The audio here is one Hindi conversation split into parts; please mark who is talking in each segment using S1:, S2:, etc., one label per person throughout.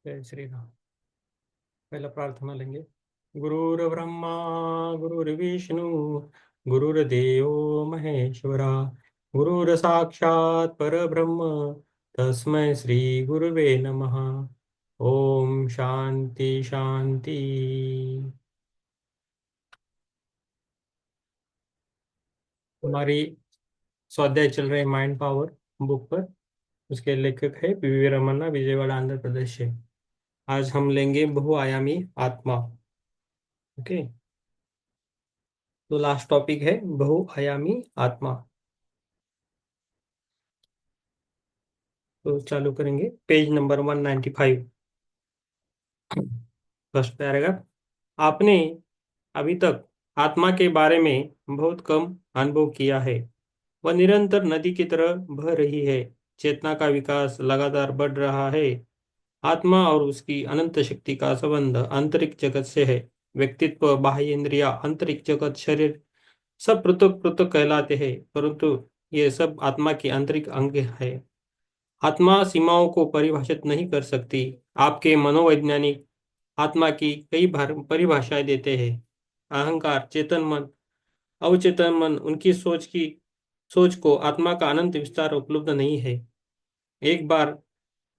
S1: जय श्री राम। पहला प्रार्थना लेंगे। गुरुर्ब्रह्मा गुरुर्विष्णु गुरुर्देव महेश्वरा गुरुर्साक्षात् परब्रह्म तस्मै श्री गुरुवे नमः। ओम शांति शांति। हमारी स्वाध्याय चल रहे माइंड पावर बुक पर। उसके लेखक है पीवी रमन्ना, विजयवाड़ा आंध्र प्रदेश से। आज हम लेंगे बहुआयामी आत्मा। ओके। तो लास्ट टॉपिक है बहुआयामी आत्मा। तो चालू करेंगे पेज नंबर 195। First paragraph. आपने अभी तक आत्मा के बारे में बहुत कम अनुभव किया है। वह निरंतर नदी की तरह बह रही है। चेतना का विकास लगातार बढ़ रहा है। आत्मा और उसकी अनंत शक्ति का संबंध आंतरिक जगत से है। व्यक्तित्व, बाह्य इंद्रिया, आंतरिक जगत, शरीर सब पृथक पृथक कहलाते हैं, परंतु ये सब आत्मा के आंतरिक अंग है। आत्मा सीमाओं को परिभाषित नहीं कर सकती। आपके मनोवैज्ञानिक आत्मा की कई बार परिभाषाएं देते हैं। अहंकार, चेतन मन, अवचेतन मन, उनकी सोच को आत्मा का अनंत विस्तार उपलब्ध नहीं है। एक बार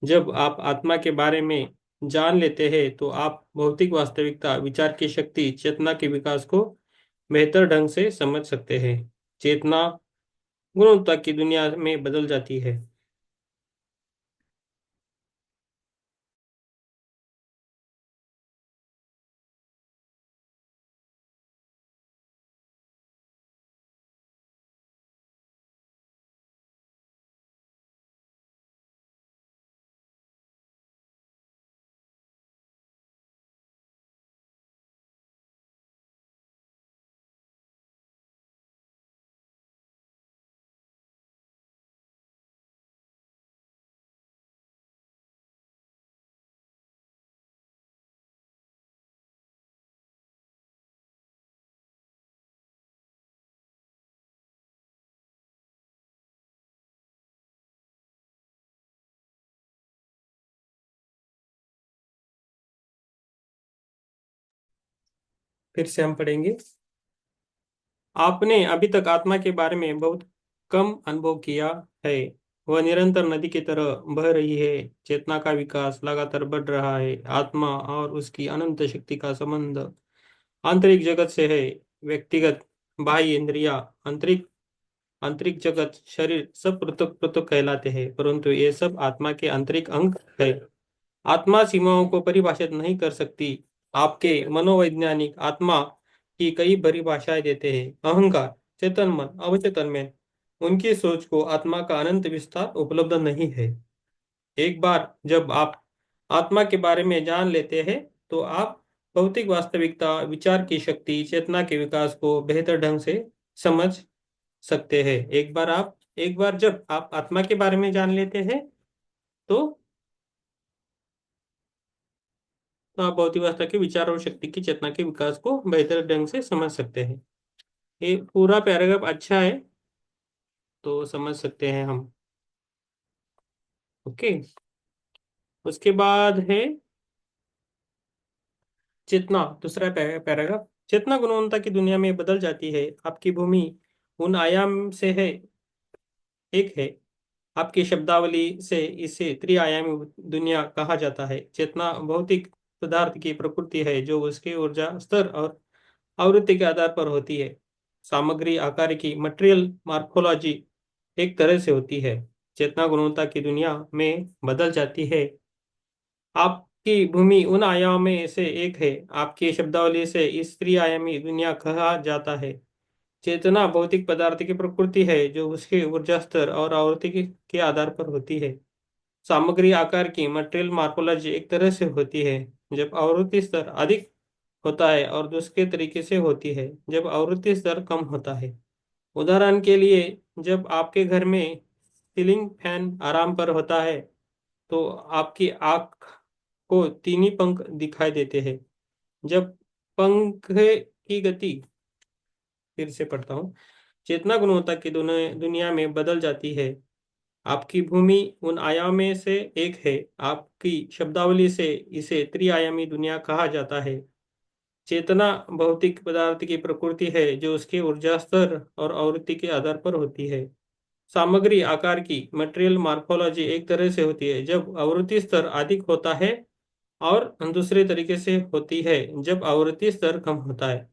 S1: जब आप आत्मा के बारे में जान लेते हैं तो आप भौतिक वास्तविकता, विचार की शक्ति, चेतना के विकास को बेहतर ढंग से समझ सकते हैं। चेतना गुणवत्ता की दुनिया में बदल जाती है। फिर से हम पढ़ेंगे। आपने अभी तक आत्मा के बारे में बहुत कम अनुभव किया है। वह निरंतर नदी की तरह बह रही है। चेतना का विकास लगातार बढ़ रहा है। आत्मा और उसकी अनंत शक्ति का संबंध आंतरिक जगत से है। व्यक्तिगत, बाह्य इंद्रिया, आंतरिक आंतरिक जगत, शरीर सब पृथक पृथक कहलाते हैं, परंतु ये सब आत्मा के आंतरिक अंग है। आत्मा सीमाओं को परिभाषित नहीं कर सकती। आपके मनोवैज्ञानिक आत्मा की कई परिभाषाएं देते हैं। अहंकार, चेतन मन, अवचेतन मन, उनकी सोच को आत्मा का अनंत विस्तार उपलब्ध नहीं है। एक बार जब आप आत्मा के बारे में जान लेते हैं तो आप भौतिक वास्तविकता, विचार की शक्ति, चेतना के विकास को बेहतर ढंग से समझ सकते हैं। एक बार जब आप आत्मा के बारे में जान लेते हैं तो आप भौतिक अवस्था के विचार और शक्ति की चेतना के विकास को बेहतर ढंग से समझ सकते हैं। ये पूरा पैराग्राफ अच्छा है, तो समझ सकते हैं हम। ओके। उसके बाद है चेतना। दूसरा पैराग्राफ। चेतना गुणवत्ता की दुनिया में बदल जाती है। आपकी भूमि उन आयाम से है एक है। आपकी शब्दावली से इसे त्रिआयामी दुनिया कहा जाता है। चेतना भौतिक पदार्थ की प्रकृति है जो उसके ऊर्जा स्तर और आवृत्ति के आधार पर होती है। सामग्री आकार की मटेरियल मार्फोलॉजी एक तरह से होती है। चेतना गुणवत्ता की दुनिया में बदल जाती है। आपकी भूमि उन आयामों में से एक है। आपकी शब्दावली से इस त्रिआयामी दुनिया कहा जाता है। चेतना भौतिक पदार्थ की प्रकृति है जो उसके ऊर्जा स्तर और आवृत्ति के आधार पर होती है। सामग्री आकार की मटेरियल मार्फोलॉजी एक तरह से होती है जब आवृत्ति स्तर अधिक होता है, और दूसरे तरीके से होती है जब आवृत्ति स्तर कम होता है। उदाहरण के लिए, जब आपके घर में सीलिंग फैन आराम पर होता है तो आपकी आंख को तीन ही पंख दिखाई देते हैं। जब पंखे की गति, फिर से पढ़ता हूँ, चेतना गुणवत्ता की दुनिया में बदल जाती है। आपकी भूमि उन आयाम में से एक है। आपकी शब्दावली से इसे त्रिआयामी दुनिया कहा जाता है। चेतना भौतिक पदार्थ की प्रकृति है जो उसके ऊर्जा स्तर और आवृत्ति के आधार पर होती है। सामग्री आकार की मटेरियल मार्फोलॉजी एक तरह से होती है जब आवृत्ति स्तर अधिक होता है, और दूसरे तरीके से होती है जब आवृत्ति स्तर कम होता है।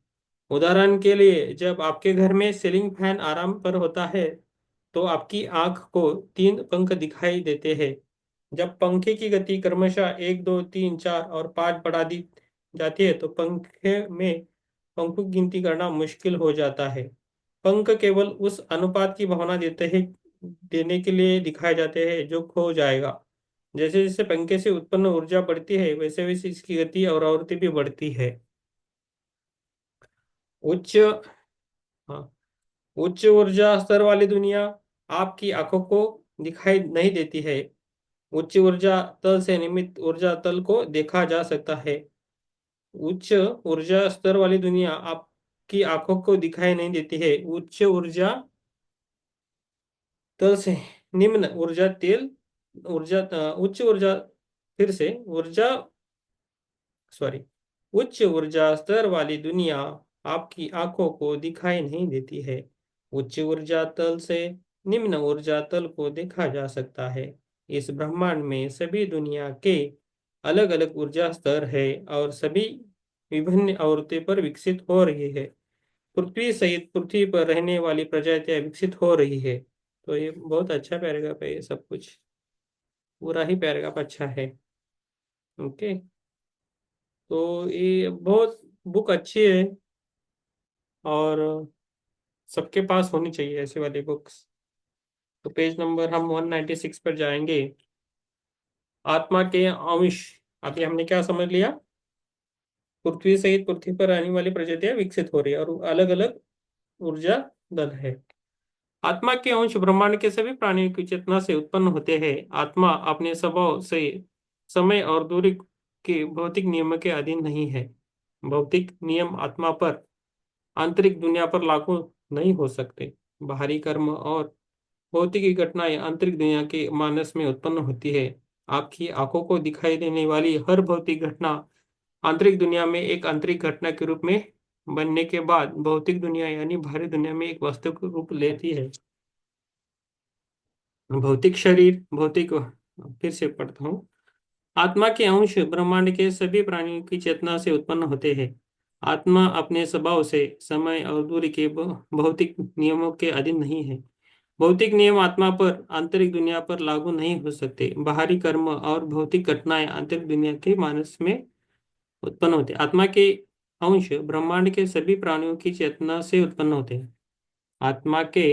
S1: उदाहरण के लिए, जब आपके घर में सीलिंग फैन आराम पर होता है तो आपकी आंख को तीन पंख दिखाई देते हैं। जब पंखे की गति क्रमशः एक, दो, तीन, चार और पांच बढ़ा दी जाती है तो पंखे में पंखों की गिनती करना मुश्किल हो जाता है। पंख केवल उस अनुपात की भावना देने के लिए दिखाए जाते हैं जो खो जाएगा। जैसे जैसे पंखे से उत्पन्न ऊर्जा बढ़ती है वैसे वैसे इसकी गति और आवृत्ति भी बढ़ती है। उच्च हाँ उच्च ऊर्जा स्तर वाली दुनिया आपकी आंखों को दिखाई नहीं देती है। उच्च ऊर्जा तल से निमित्त ऊर्जा तल को देखा जा सकता है। उच्च ऊर्जा स्तर वाली दुनिया आपकी आंखों को दिखाई नहीं देती है। तल से निम्न ऊर्जा तेल ऊर्जा उच्च ऊर्जा फिर से ऊर्जा सॉरी उच्च ऊर्जा स्तर वाली दुनिया आपकी आंखों को दिखाई नहीं देती है। उच्च ऊर्जा तल से निम्न ऊर्जा तल को देखा जा सकता है। इस ब्रह्मांड में सभी दुनिया के अलग अलग ऊर्जा स्तर है और सभी विभिन्न आवृत्ति पर विकसित हो रही है। पृथ्वी सहित पृथ्वी पर रहने वाली प्रजातियां विकसित हो रही है। तो ये बहुत अच्छा पैराग्राफ है। ये सब कुछ पूरा ही पैराग्राफ अच्छा है। ओके। तो ये बहुत बुक अच्छी है और सबके पास होनी चाहिए ऐसे वाली बुक्स। तो पेज नंबर हम 196 पर जाएंगे। आत्मा के अंश। अभी हमने क्या समझ लिया? पृथ्वी सहित पृथ्वी पर रहने वाली प्रजातियां विकसित हो रही है और अलग अलग ऊर्जा दल है। आत्मा के अंश ब्रह्मांड के सभी प्राणियों की चेतना से उत्पन्न होते हैं। आत्मा अपने स्वभाव से समय और दूरी के भौतिक नियम के अधीन नहीं है। भौतिक नियम आत्मा पर आंतरिक दुनिया पर लागू नहीं हो सकते। बाहरी कर्म और भौतिक घटनाएं आंतरिक दुनिया के मानस में उत्पन्न होती है। आपकी आंखों को दिखाई देने वाली हर भौतिक घटना आंतरिक दुनिया में एक आंतरिक घटना के रूप में बनने के बाद भौतिक दुनिया यानी बाहरी दुनिया में एक वास्तविक रूप लेती है। भौतिक शरीर भौतिक फिर से पढ़ता हूँ। आत्मा के अंश ब्रह्मांड के सभी प्राणियों की चेतना से उत्पन्न होते हैं। आत्मा अपने स्वभाव से समय और दूरी के भौतिक नियमों के अधीन नहीं है। भौतिक नियम आत्मा पर आंतरिक दुनिया पर लागू नहीं हो सकते। बाहरी कर्म और भौतिक घटनाएं आंतरिक दुनिया के मानस में उत्पन्न होते हैं। आत्मा के अंश ब्रह्मांड के सभी प्राणियों की चेतना से उत्पन्न होते हैं। आत्मा के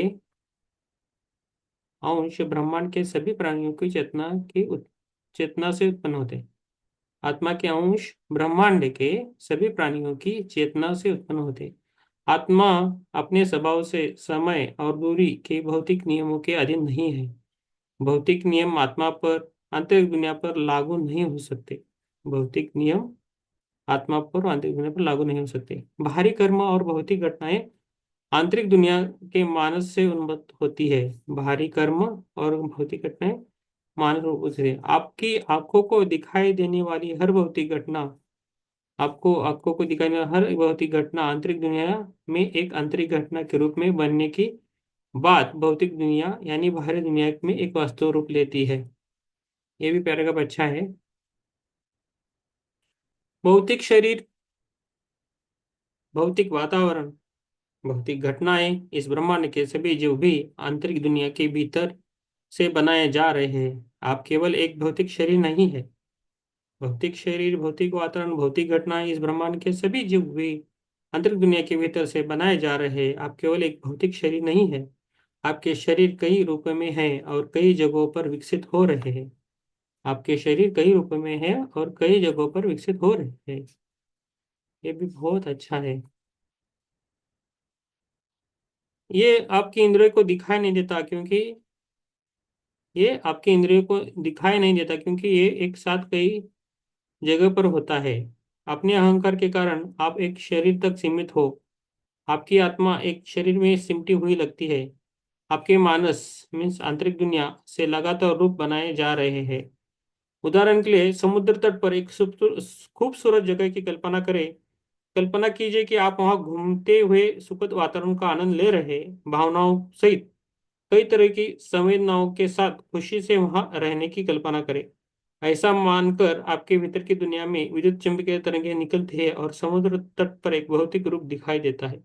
S1: अंश ब्रह्मांड के सभी प्राणियों की चेतना से उत्पन्न होते हैं। आत्मा के अंश ब्रह्मांड के सभी प्राणियों की चेतना से उत्पन्न होते हैं। आत्मा अपने स्वभाव से समय और दूरी के भौतिक नियमों के अधीन नहीं है। भौतिक नियम आत्मा पर आंतरिक दुनिया पर लागू नहीं हो सकते। भौतिक नियम आत्मा पर आंतरिक दुनिया पर लागू नहीं हो सकते। बाहरी कर्म और भौतिक घटनाएं आंतरिक दुनिया के मानस से उन्मत्त होती है। बाहरी कर्म और भौतिक घटनाएं मानव रूप से आपकी आंखों को दिखाई देने वाली हर भौतिक घटना आपको आंखों को दिखाई देने वाली हर भौतिक घटना आंतरिक दुनिया में एक आंतरिक घटना के रूप में बनने की बात भौतिक दुनिया यानी बाहरी दुनिया में एक वास्तव रूप लेती है। ये भी पैराग्राफ अच्छा है। भौतिक शरीर भौतिक वातावरण भौतिक घटनाएं इस ब्रह्मांड के सभी जीव भी आंतरिक दुनिया के भीतर से बनाए जा रहे हैं। आप केवल एक भौतिक शरीर नहीं है। भौतिक शरीर भौतिक वातावरण भौतिक घटनाएं इस ब्रह्मांड के सभी जीव भी आंतरिक दुनिया के भीतर से बनाए जा रहे हैं। आप केवल एक भौतिक शरीर नहीं है। आपके शरीर कई रूपों में है और कई जगहों पर विकसित हो रहे हैं। आपके शरीर कई रूपों में है और कई जगहों पर विकसित हो रहे हैं। ये भी बहुत अच्छा है। ये आपकी इंद्रियों को दिखाई नहीं देता क्योंकि ये आपकी इंद्रियों को दिखाई नहीं देता क्योंकि ये एक साथ कई जगह पर होता है। अपने अहंकार के कारण आप एक शरीर तक सीमित हो। आपकी आत्मा एक शरीर में सिमटी हुई लगती है। आपके मानस मीन्स आंतरिक दुनिया से लगातार रूप बनाए जा रहे हैं। उदाहरण के लिए समुद्र तट पर एक खूबसूरत जगह की कल्पना करें। कल्पना कीजिए कि आप वहां घूमते हुए सुखद वातावरण का आनंद ले रहे हैं, भावनाओं सहित कई तरह की संवेदनाओं के साथ खुशी से वहां रहने की कल्पना करें। ऐसा मानकर आपके भीतर की दुनिया में विद्युत चुंबकीय तरंगें निकलती है और समुद्र तट पर एक भौतिक रूप दिखाई देता है।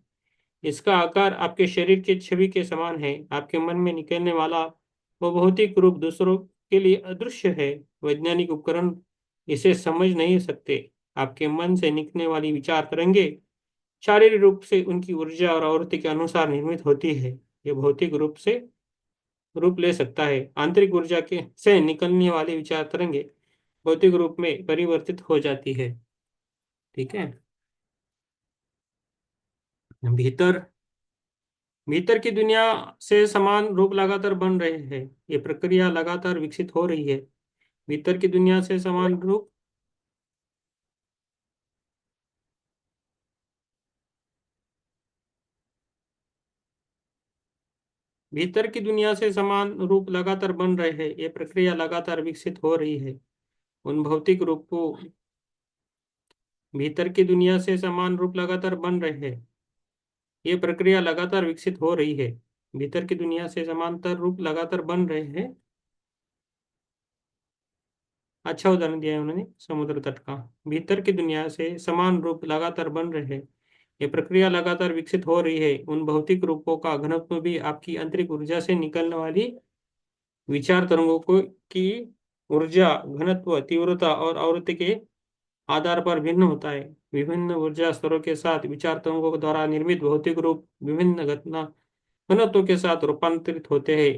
S1: इसका आकार आपके शरीर के छवि के समान है। आपके मन में निकलने वाला वो भौतिक रूप दूसरों के लिए अदृश्य है। वैज्ञानिक उपकरण इसे समझ नहीं सकते। आपके मन से निकलने वाली विचार तरंगे शारीरिक रूप से उनकी ऊर्जा और आवृत्ति के अनुसार निर्मित होती है। ये भौतिक रूप से रूप ले सकता है। आंतरिक ऊर्जा के से निकलने वाली विचार तरंगे भौतिक रूप में परिवर्तित हो जाती है। ठीक है। भीतर भीतर की दुनिया से समान रूप लगातार बन रहे हैं। ये प्रक्रिया लगातार विकसित हो रही है। भीतर की दुनिया से समान रूप भीतर की दुनिया से समान रूप लगातार बन रहे हैं। ये प्रक्रिया लगातार विकसित हो रही है। उन भौतिक रूप को भीतर की दुनिया से समान रूप लगातार बन रहे हैं। ये प्रक्रिया लगातार विकसित हो रही है। भीतर की दुनिया से समांतर रूप लगातार बन रहे हैं। अच्छा उदाहरण दिया है उन्होंने समुद्र तट का। भीतर की दुनिया से समान रूप लगातार बन रहे हैं। ये प्रक्रिया लगातार विकसित हो रही है। उन भौतिक रूपों का घनत्व भी आपकी आंतरिक ऊर्जा से निकलने वाली विचार तरंगों को की ऊर्जा, घनत्व, तीव्रता और आवृत्ति के आधार पर भिन्न होता है। विभिन्न ऊर्जा स्तरों के साथ विचार तरंगों द्वारा निर्मित भौतिक रूप विभिन्न घटना घनत्व के साथ रूपांतरित होते हैं।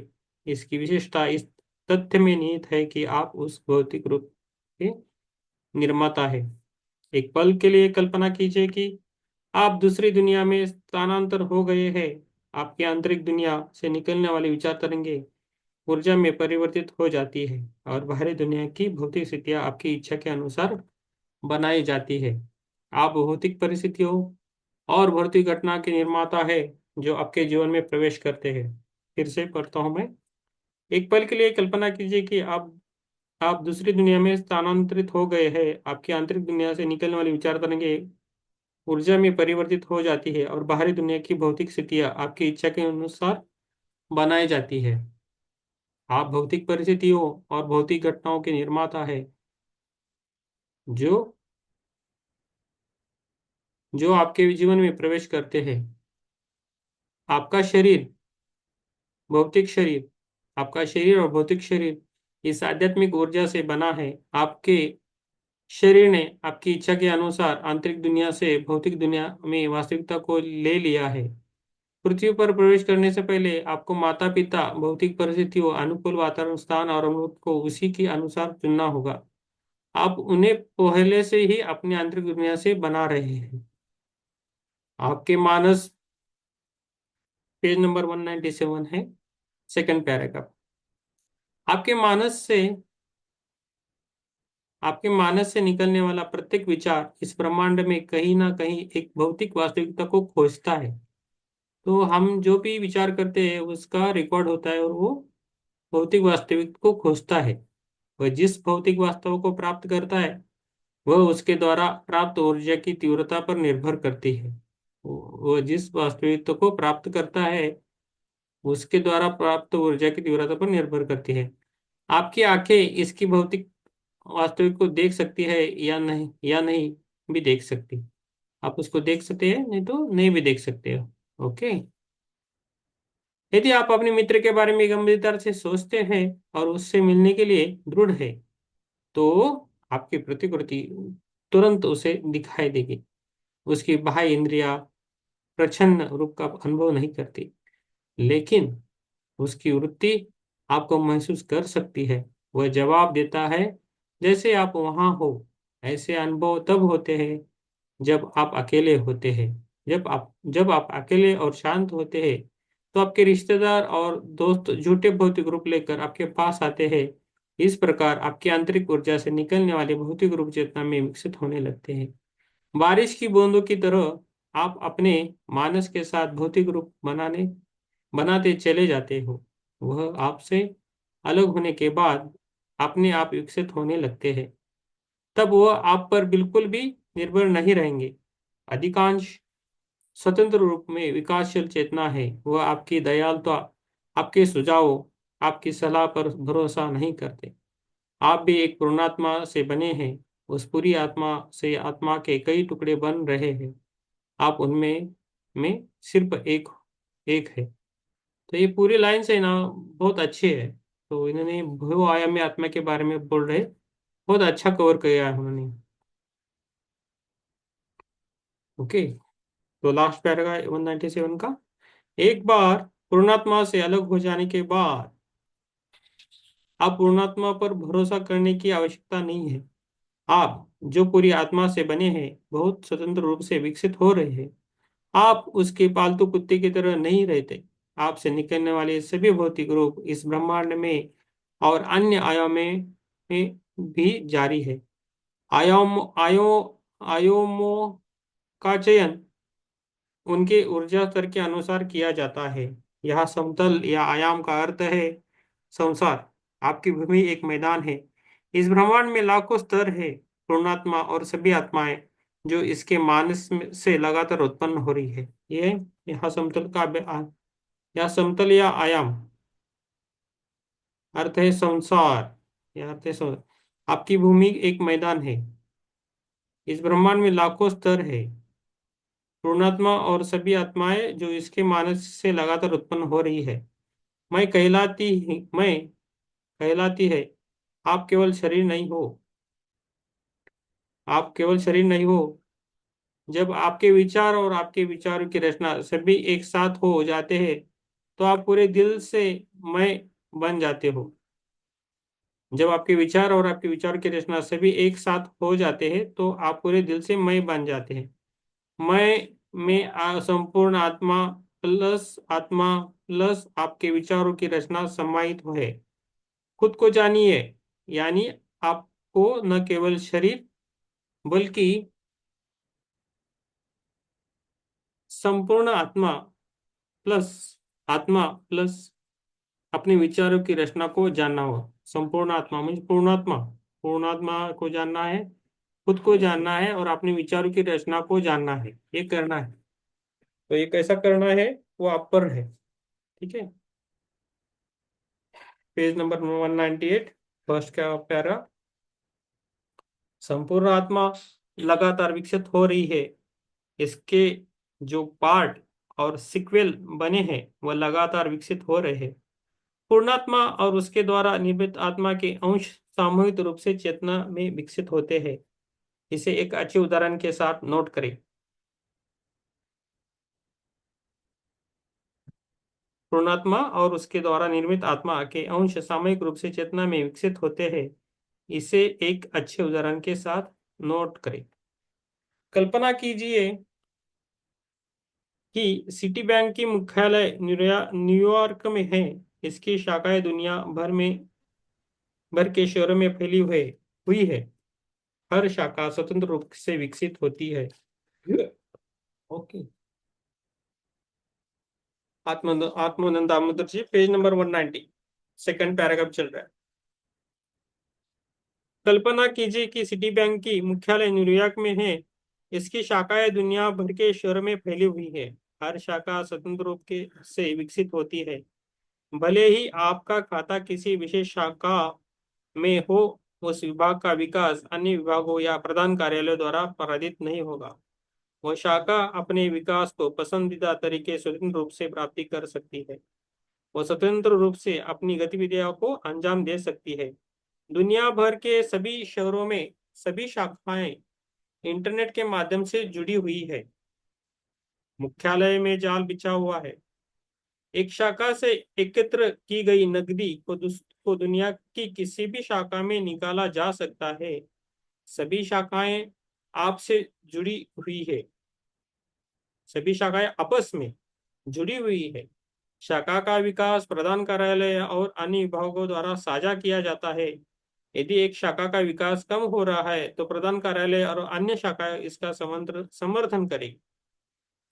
S1: इसकी विशेषता इस तथ्य में निहित है कि आप उस भौतिक रूप के निर्माता है। एक पल के लिए कल्पना कीजिए कि आप दूसरी दुनिया में स्थानांतर हो गए हैं। आपकी आंतरिक दुनिया से निकलने वाली विचार तरंगे ऊर्जा में परिवर्तित हो जाती है और बाहरी दुनिया की भौतिक स्थितियां आपकी इच्छा के अनुसार बनाई जाती है। आप भौतिक परिस्थितियों और भौतिक घटना के निर्माता है जो आपके जीवन में प्रवेश करते हैं। फिर से पढ़ता हूं मैं। एक पल के लिए कल्पना कीजिए कि आप दूसरी दुनिया में स्थानांतरित हो गए हैं। आपकी आंतरिक दुनिया से निकलने वाली विचार तरंगे ऊर्जा में परिवर्तित हो जाती है और बाहरी दुनिया की भौतिक स्थितियां आपकी इच्छा के अनुसार बनाई जाती है। आप भौतिक परिस्थितियों और भौतिक घटनाओं के निर्माता है जो जो आपके जीवन में प्रवेश करते हैं। आपका शरीर भौतिक शरीर आपका शरीर और भौतिक शरीर इस आध्यात्मिक ऊर्जा से बना है। आपके शरीर ने आपकी इच्छा के अनुसार आंतरिक दुनिया से भौतिक दुनिया में वास्तविकता को ले लिया है। पृथ्वी पर प्रवेश करने से पहले आपको माता पिता, भौतिक परिस्थितियों, अनुकूल वातावरण, स्थान और अनुभव को उसी के अनुसार चुनना होगा। आप उन्हें पहले से ही अपनी आंतरिक दुनिया से बना रहे हैं। आपके मानस पेज नंबर 197 है, सेकंड पैराग्राफ। आपके मानस से आपके मानस से निकलने वाला प्रत्येक विचार इस ब्रह्मांड में कहीं ना कहीं एक भौतिक वास्तविकता को खोजता है। तो हम जो भी विचार करते हैं उसका रिकॉर्ड होता है और वो भौतिक वास्तविक को खोजता है। वह जिस भौतिक वास्तव को प्राप्त करता है वह उसके द्वारा प्राप्त ऊर्जा की तीव्रता पर निर्भर करती है। वह जिस वास्तविकता को प्राप्त करता है उसके द्वारा प्राप्त ऊर्जा की तीव्रता पर निर्भर करती है। आपकी आंखें इसकी भौतिक वास्तविक को देख सकती है या नहीं भी देख सकती। आप उसको देख सकते हैं, नहीं तो नहीं भी देख सकते हो। ओके। यदि आप अपने मित्र के बारे में गंभीरता से सोचते हैं और उससे मिलने के लिए दृढ़ है तो आपकी प्रतिकृति तुरंत उसे दिखाई देगी। उसकी बाह्य इंद्रिया प्रच्छन्न रूप का अनुभव नहीं करती, लेकिन उसकी वृत्ति आपको महसूस कर सकती है। वह जवाब देता है जैसे आप वहां हो। ऐसे अनुभव तब होते हैं जब आप अकेले होते हैं। जब आप अकेले और शांत होते हैं तो आपके रिश्तेदार और दोस्त झूठे भौतिक रूप लेकर आपके पास आते हैं। इस प्रकार आपकी आंतरिक ऊर्जा से निकलने वाले भौतिक रूप चेतना में विकसित होने लगते हैं। बारिश की बूंदों की तरह आप अपने मानस के साथ भौतिक रूप बनाने बनाते चले जाते हो, वह आपसे अलग होने के बाद अपने आप विकसित होने लगते हैं। तब वह आप पर बिल्कुल भी निर्भर नहीं रहेंगे। अधिकांश स्वतंत्र रूप में विकासशील चेतना है, वह आपकी दयालुता, आपके सुझावों, आपकी सलाह पर भरोसा नहीं करते। आप भी एक पूर्णात्मा से बने हैं, उस पूरी आत्मा से आत्मा के कई टुकड़े बन रहे हैं। आप उनमें में सिर्फ एक एक है। तो ये पूरी लाइन से ना बहुत अच्छी है। तो इन्होंने बहु आयामी आत्मा के बारे में बोल रहे, बहुत अच्छा कवर किया है उन्होंने। ओके। तो लास्ट पैराग्राफ 197 का, एक बार पूर्णात्मा से अलग हो जाने के बाद आप पूर्णात्मा पर भरोसा करने की आवश्यकता नहीं है। आप जो पूरी आत्मा से बने हैं बहुत स्वतंत्र रूप से विकसित हो रहे हैं। आप उसके पालतू कुत्ते की तरह नहीं रहते। आपसे निकलने वाले सभी भौतिक रूप इस ब्रह्मांड में और अन्य में भी जारी है। आयाम आयो आयामों का चयन उनके ऊर्जा स्तर के अनुसार किया जाता है। यह समतल या आयाम का अर्थ है संसार। आपकी भूमि एक मैदान है। इस ब्रह्मांड में लाखों स्तर है, पूर्णात्मा और सभी आत्माएं जो इसके से लगातार उत्पन्न हो रही है। ये यह समतल का या समतल या आयाम अर्थ है संसार। यह अर्थ है आपकी भूमि एक मैदान है। इस ब्रह्मांड में लाखों स्तर है, पूर्णात्मा और सभी आत्माएं जो इसके मानस से लगातार उत्पन्न हो रही है। मैं कहलाती है। आप केवल शरीर नहीं हो। आप केवल शरीर नहीं हो। जब आपके विचार और आपके विचारों की रचना सभी एक साथ हो जाते हैं तो आप पूरे दिल से मैं बन जाते हो। जब आपके विचार और आपके विचार की रचना सभी एक साथ हो जाते हैं तो आप पूरे दिल से मैं बन जाते हैं। मैं संपूर्ण आत्मा प्लस आपके विचारों की रचना समाहित है। खुद को जानिए, यानी आपको न केवल शरीर बल्कि संपूर्ण प्लस आत्मा प्लस अपने विचारों की रचना को जानना हो। संपूर्ण आत्मा मुझे पूर्णात्मा को जानना है, खुद को जानना है और अपने विचारों की रचना को जानना है। ये करना है। तो ये कैसा करना है वो आप पर है। ठीक है। पेज नंबर 198, फर्स्ट का पैरा। संपूर्ण आत्मा लगातार विकसित हो रही है। इसके जो पार्ट और सिक्वेल बने हैं वह लगातार विकसित हो रहे हैं। पूर्णात्मा और उसके द्वारा निर्मित आत्मा के अंश सामूहिक रूप से चेतना में विकसित होते हैं। इसे एक अच्छे उदाहरण के साथ नोट करें। पूर्णात्मा और उसके द्वारा निर्मित आत्मा के अंश सामूहिक रूप से चेतना में विकसित होते हैं। इसे एक अच्छे उदाहरण के साथ नोट करें। कल्पना कीजिए कि सिटी बैंक की मुख्यालय न्यूयॉर्क में है। इसकी शाखाएं दुनिया भर के शहरों में फैली हुई है। हर शाखा स्वतंत्र रूप से विकसित होती है। ओके। आत्मानंद दामोदर जी, पेज नंबर 190, सेकंड पैराग्राफ चल रहा है। कल्पना कीजिए कि सिटी बैंक की मुख्यालय न्यूयॉर्क में है। इसकी शाखाएं दुनिया भर के शहरों में फैली हुई है। हर शाखा स्वतंत्र रूप के से विकसित होती है। भले ही आपका खाता किसी विशेष शाखा में हो, उस विभाग का विकास अन्य विभागों या प्रधान कार्यालयों द्वारा पराजित नहीं होगा। वह शाखा अपने विकास को पसंदीदा तरीके स्वतंत्र रूप से प्राप्ति कर सकती है। वह स्वतंत्र रूप से अपनी गतिविधियों को अंजाम दे सकती है। दुनिया भर के सभी शहरों में सभी शाखाएं इंटरनेट के माध्यम से जुड़ी हुई है। मुख्यालय में जाल बिछा हुआ है। एक शाखा से एकत्र की गई नकदी को दुनिया की किसी भी शाखा में निकाला जा सकता है। सभी शाखाएं आपसे जुड़ी हुई है। सभी शाखाएं आपस में जुड़ी हुई है। शाखा का विकास प्रधान कार्यालय और अन्य विभागों द्वारा साझा किया जाता है। यदि एक शाखा का विकास कम हो रहा है तो प्रधान कार्यालय और अन्य शाखाएं इसका समर्थन करेगी।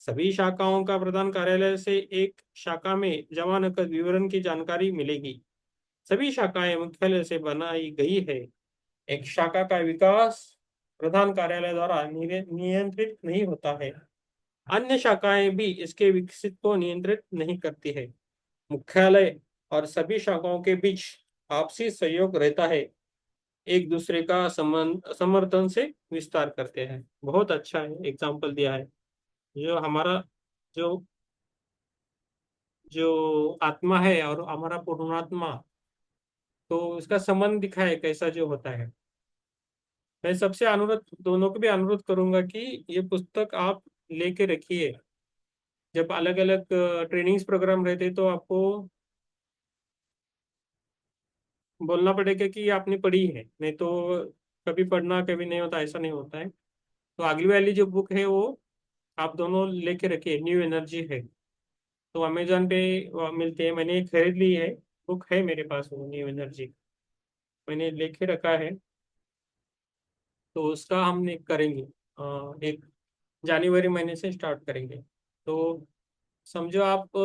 S1: सभी शाखाओं का प्रधान कार्यालय से एक शाखा में जमा नकद विवरण की जानकारी मिलेगी। सभी शाखाएं मुख्यालय से बनाई गई है। एक शाखा का विकास प्रधान कार्यालय द्वारा नियंत्रित नहीं होता है। अन्य शाखाएं भी इसके विकसित को नियंत्रित नहीं करती है। मुख्यालय और सभी शाखाओं के बीच आपसी सहयोग रहता है। एक दूसरे का समर्थन से विस्तार करते हैं। बहुत अच्छा है, एग्जाम्पल दिया है। जो हमारा जो जो आत्मा है और हमारा पूर्णात्मा, तो इसका संबंध दिखा है कैसा जो होता है। मैं सबसे अनुरोध, दोनों को भी अनुरोध करूंगा कि ये पुस्तक आप लेके रखिए। जब अलग अलग ट्रेनिंग्स प्रोग्राम रहते तो आपको बोलना पड़ेगा कि ये आपने पढ़ी है, नहीं तो कभी पढ़ना कभी नहीं होता, ऐसा नहीं होता है। तो अगली वाली जो बुक है वो आप दोनों लेके रखिए, न्यू एनर्जी है। तो अमेजोन पे मिलती है, मैंने खरीद ली है। बुक है मेरे पास वो न्यू एनर्जी, मैंने लेके रखा है। तो उसका हम एक करेंगे, एक जनवरी महीने से स्टार्ट करेंगे। तो समझो आप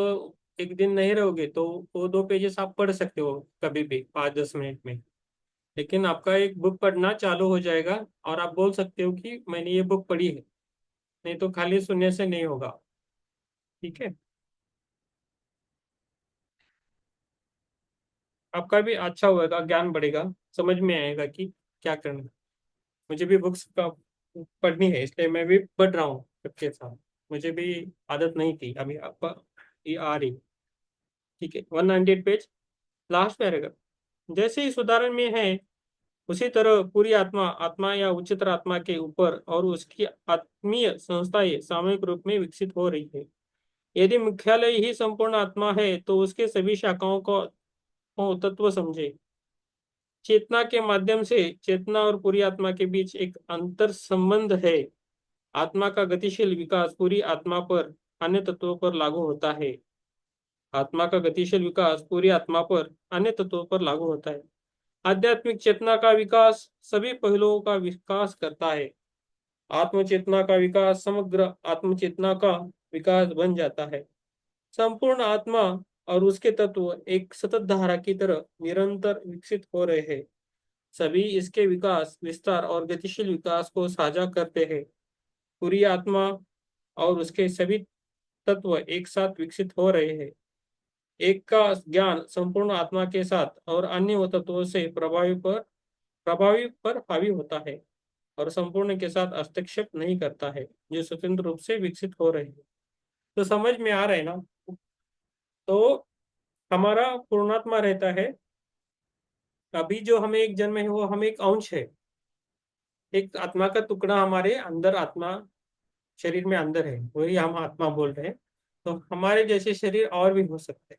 S1: एक दिन नहीं रहोगे तो वो 2 पेजेस आप पढ़ सकते हो कभी भी 5-10 मिनट में। लेकिन आपका एक बुक पढ़ना चालू हो जाएगा और आप बोल सकते हो कि मैंने ये बुक पढ़ी है। नहीं तो खाली सुनने से नहीं होगा। ठीक है। आपका भी अच्छा होगा, ज्ञान बढ़ेगा, समझ में आएगा कि क्या करना है। मुझे भी बुक्स का पढ़नी है, इसलिए मैं भी पढ़ रहा हूँ सबके साथ। मुझे भी आदत नहीं थी, अभी आपका ये आ रही। ठीक है, 198 पेज, लास्ट पैराग्राफ। जैसे इस उदाहरण में है, उसी तरह पूरी आत्मा, आत्मा या उच्चतर आत्मा के ऊपर और उसकी आत्मीय संस्थाएं सामूहिक रूप में विकसित हो रही है। यदि मुख्यालय ही संपूर्ण आत्मा है तो उसके सभी शाखाओं को तत्व समझे। चेतना के माध्यम से चेतना और पूरी आत्मा के बीच एक अंतर संबंध है। आत्मा का गतिशील विकास पूरी आत्मा पर, अन्य तत्वों पर लागू होता है। आत्मा का गतिशील विकास पूरी आत्मा पर, अन्य तत्वों पर लागू होता है। आध्यात्मिक चेतना का विकास सभी पहलुओं का विकास करता है। आत्मचेतना का विकास समग्र आत्मचेतना का विकास बन जाता है। संपूर्ण आत्मा और उसके तत्व एक सतत धारा की तरह निरंतर विकसित हो रहे हैं। सभी इसके विकास, विस्तार और गतिशील विकास को साझा करते हैं। पूरी आत्मा और उसके सभी तत्व एक साथ विकसित हो रहे हैं। एक का ज्ञान संपूर्ण आत्मा के साथ और अन्य तत्वों से प्रभावी पर हावी होता है और संपूर्ण के साथ हस्तक्षेप नहीं करता है, जो स्वतंत्र रूप से विकसित हो रहे हैं। तो समझ में आ रहा है ना। तो हमारा पूर्णात्मा रहता है। अभी जो हमें एक जन्म है वो हमें एक अंश है, एक आत्मा का टुकड़ा हमारे अंदर, आत्मा शरीर में अंदर है, वही हम आत्मा बोल रहे हैं। तो हमारे जैसे शरीर और भी हो सकते हैं।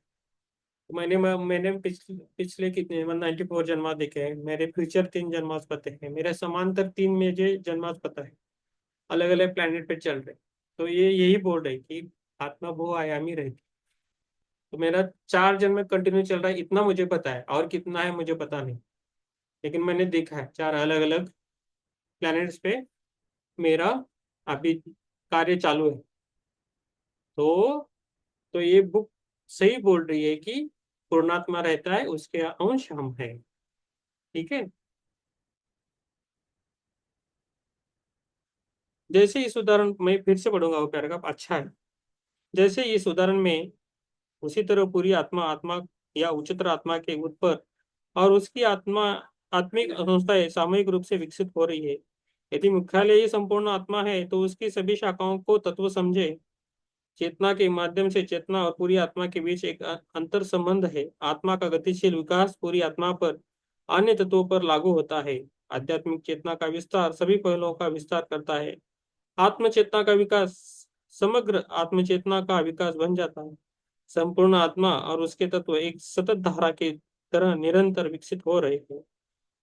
S1: तो मैंने पिछले कितने 194 जन्म देखे हैं। मेरे फ्यूचर 3 जन्म पते हैं, मेरे समांतर 3 में जन्म पता है, अलग अलग प्लेनेट पे चल रहे। तो ये यही बोल रहे कि आत्मा बहुआयामी रहती। तो मेरा 4 जन्म कंटिन्यू चल रहा है, इतना मुझे पता है, और कितना है मुझे पता नहीं। लेकिन मैंने देखा है 4 अलग अलग प्लैनेट्स पे मेरा अभी कार्य चालू है। तो ये बुक सही बोल रही है कि पूर्णात्मा रहता है, उसके अंश हम हैं। ठीक है। जैसे इस उदाहरण में फिर से पढ़ूंगा वो पैराग्राफ, अच्छा है। जैसे इस उदाहरण में, उसी तरह पूरी आत्मा, आत्मा या उच्चतर आत्मा के ऊपर और उसकी आत्मा, आत्मिक संस्थाएं सामूहिक रूप से विकसित हो रही है। यदि मुख्यालय ही संपूर्ण आत्मा है तो उसकी सभी शाखाओं को तत्व समझे। चेतना के माध्यम से चेतना और पूरी आत्मा के बीच एक अंतर संबंध है। आत्मा का गतिशील विकास पूरी आत्मा पर, अन्य तत्वों पर लागू होता है। आध्यात्मिक चेतना का विस्तार सभी पहलुओं का विस्तार करता है। आत्मचेतना का विकास समग्र आत्मचेतना का विकास बन जाता है। संपूर्ण आत्मा और उसके तत्व एक सतत धारा की तरह निरंतर विकसित हो रहे हैं।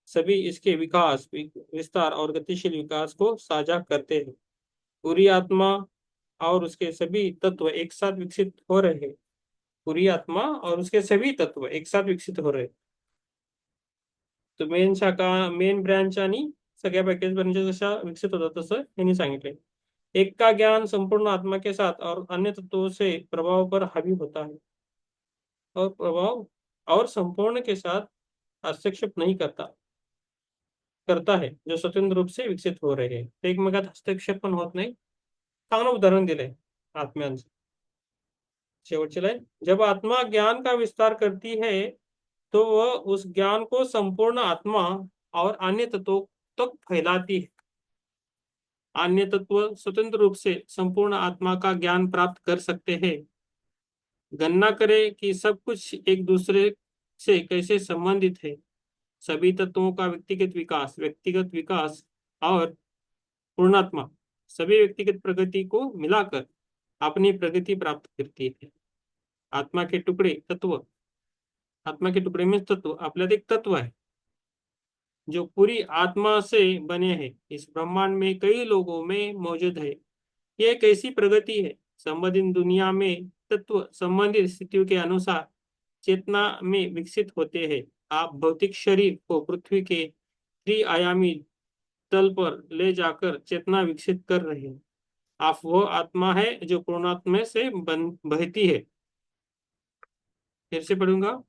S1: सभी इसके विकास, विस्तार और गतिशील विकास को साझा करते हैं। पूरी आत्मा और उसके सभी तत्व एक साथ विकसित हो रहे हैं। पूरी आत्मा और उसके सभी तत्व एक साथ विकसित हो रहे हैं। तो मेन शाखा, मेन ब्रँच आणि सगळ्या पॅकेज म्हणजे जशा विकसित होतात तसं यांनी सांगितलंय। एक का ज्ञान संपूर्ण आत्मा के साथ और अन्य तत्वों से प्रभाव पर हावी होता है, और प्रभाव और संपूर्ण के साथ हस्तक्षेप नहीं करता करता है, जो स्वतंत्र रूप से विकसित हो रहे हैं. ते एकमेकात हस्तक्षेप पण होत नाही. चांगलं उदाहरण दिलंय आत्म्यांचं. शेवटची लाइन, जब आत्मा ज्ञान का विस्तार करती है तो वह उस ज्ञान को संपूर्ण आत्मा और अन्य तत्वों तक फैलाती है. अन्य तत्व स्वतंत्र रूप से संपूर्ण आत्मा का ज्ञान प्राप्त कर सकते हैं. गणना करें कि सब कुछ एक दूसरे से कैसे संबंधित है. सभी तत्वों का व्यक्तिगत विकास और पूर्णात्मा सभी व्यक्तिगत प्रगति को मिलाकर अपनी प्रगति प्राप्त करती है. आत्मा के टुकड़े तत्व आत्मा के टुकड़े में तत्व आपल्यात एक तत्व आहे जो पूरी आत्मा से बने हैं, इस ब्रह्मांड में कई लोगों में मौजूद है. ये एक ऐसी प्रगति है. संबंधित दुनिया में तत्व संबंधित स्थितियों के अनुसार चेतना में विकसित होते हैं. आप भौतिक शरीर को पृथ्वी के त्रिआयामी तल पर ले जाकर चेतना विकसित कर रहे हैं. आप वो आत्मा है जो पूर्णात्मा से बहती है. फिर से पढ़ूंगा.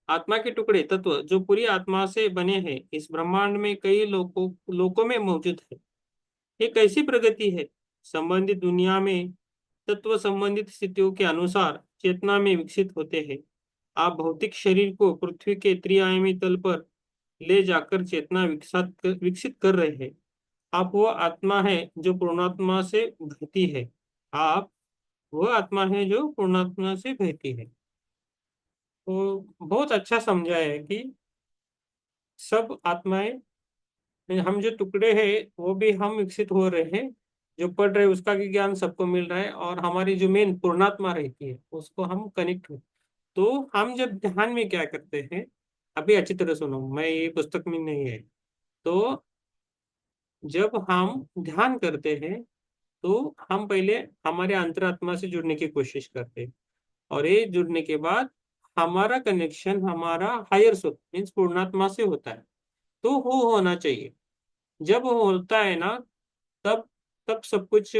S1: आत्मा के टुकड़े तत्व जो पूरी आत्मा से बने हैं, इस ब्रह्मांड में कई लोकों में मौजूद है. ये कैसी प्रगति है. संबंधित दुनिया में तत्व संबंधित स्थितियों के अनुसार चेतना में विकसित होते हैं. आप भौतिक शरीर को पृथ्वी के त्रिआयामी तल पर ले जाकर चेतना विकसित कर रहे हैं. आप वो आत्मा है जो पूर्णात्मा से बहती है. आप वो आत्मा है जो पूर्णात्मा से बहती है. तो बहुत अच्छा समझा है कि सब आत्माएं, हम जो टुकड़े हैं वो भी हम विकसित हो रहे हैं. जो पढ़ रहे हैं उसका भी ज्ञान सबको मिल रहा है, और हमारी जो मेन पूर्णात्मा रहती है उसको हम कनेक्ट हो. तो हम जब ध्यान में क्या करते हैं, अभी अच्छी तरह सुनो, मैं ये पुस्तक में नहीं है. तो जब हम ध्यान करते हैं तो हम पहले हमारे अंतरात्मा से जुड़ने की कोशिश करते हैं, और ये जुड़ने के बाद हमारा कनेक्शन हमारा हायर सोल मीन्स पूर्णात्मा से होता है. तो वो होना चाहिए. जब वो होता है ना, तब तब सब कुछ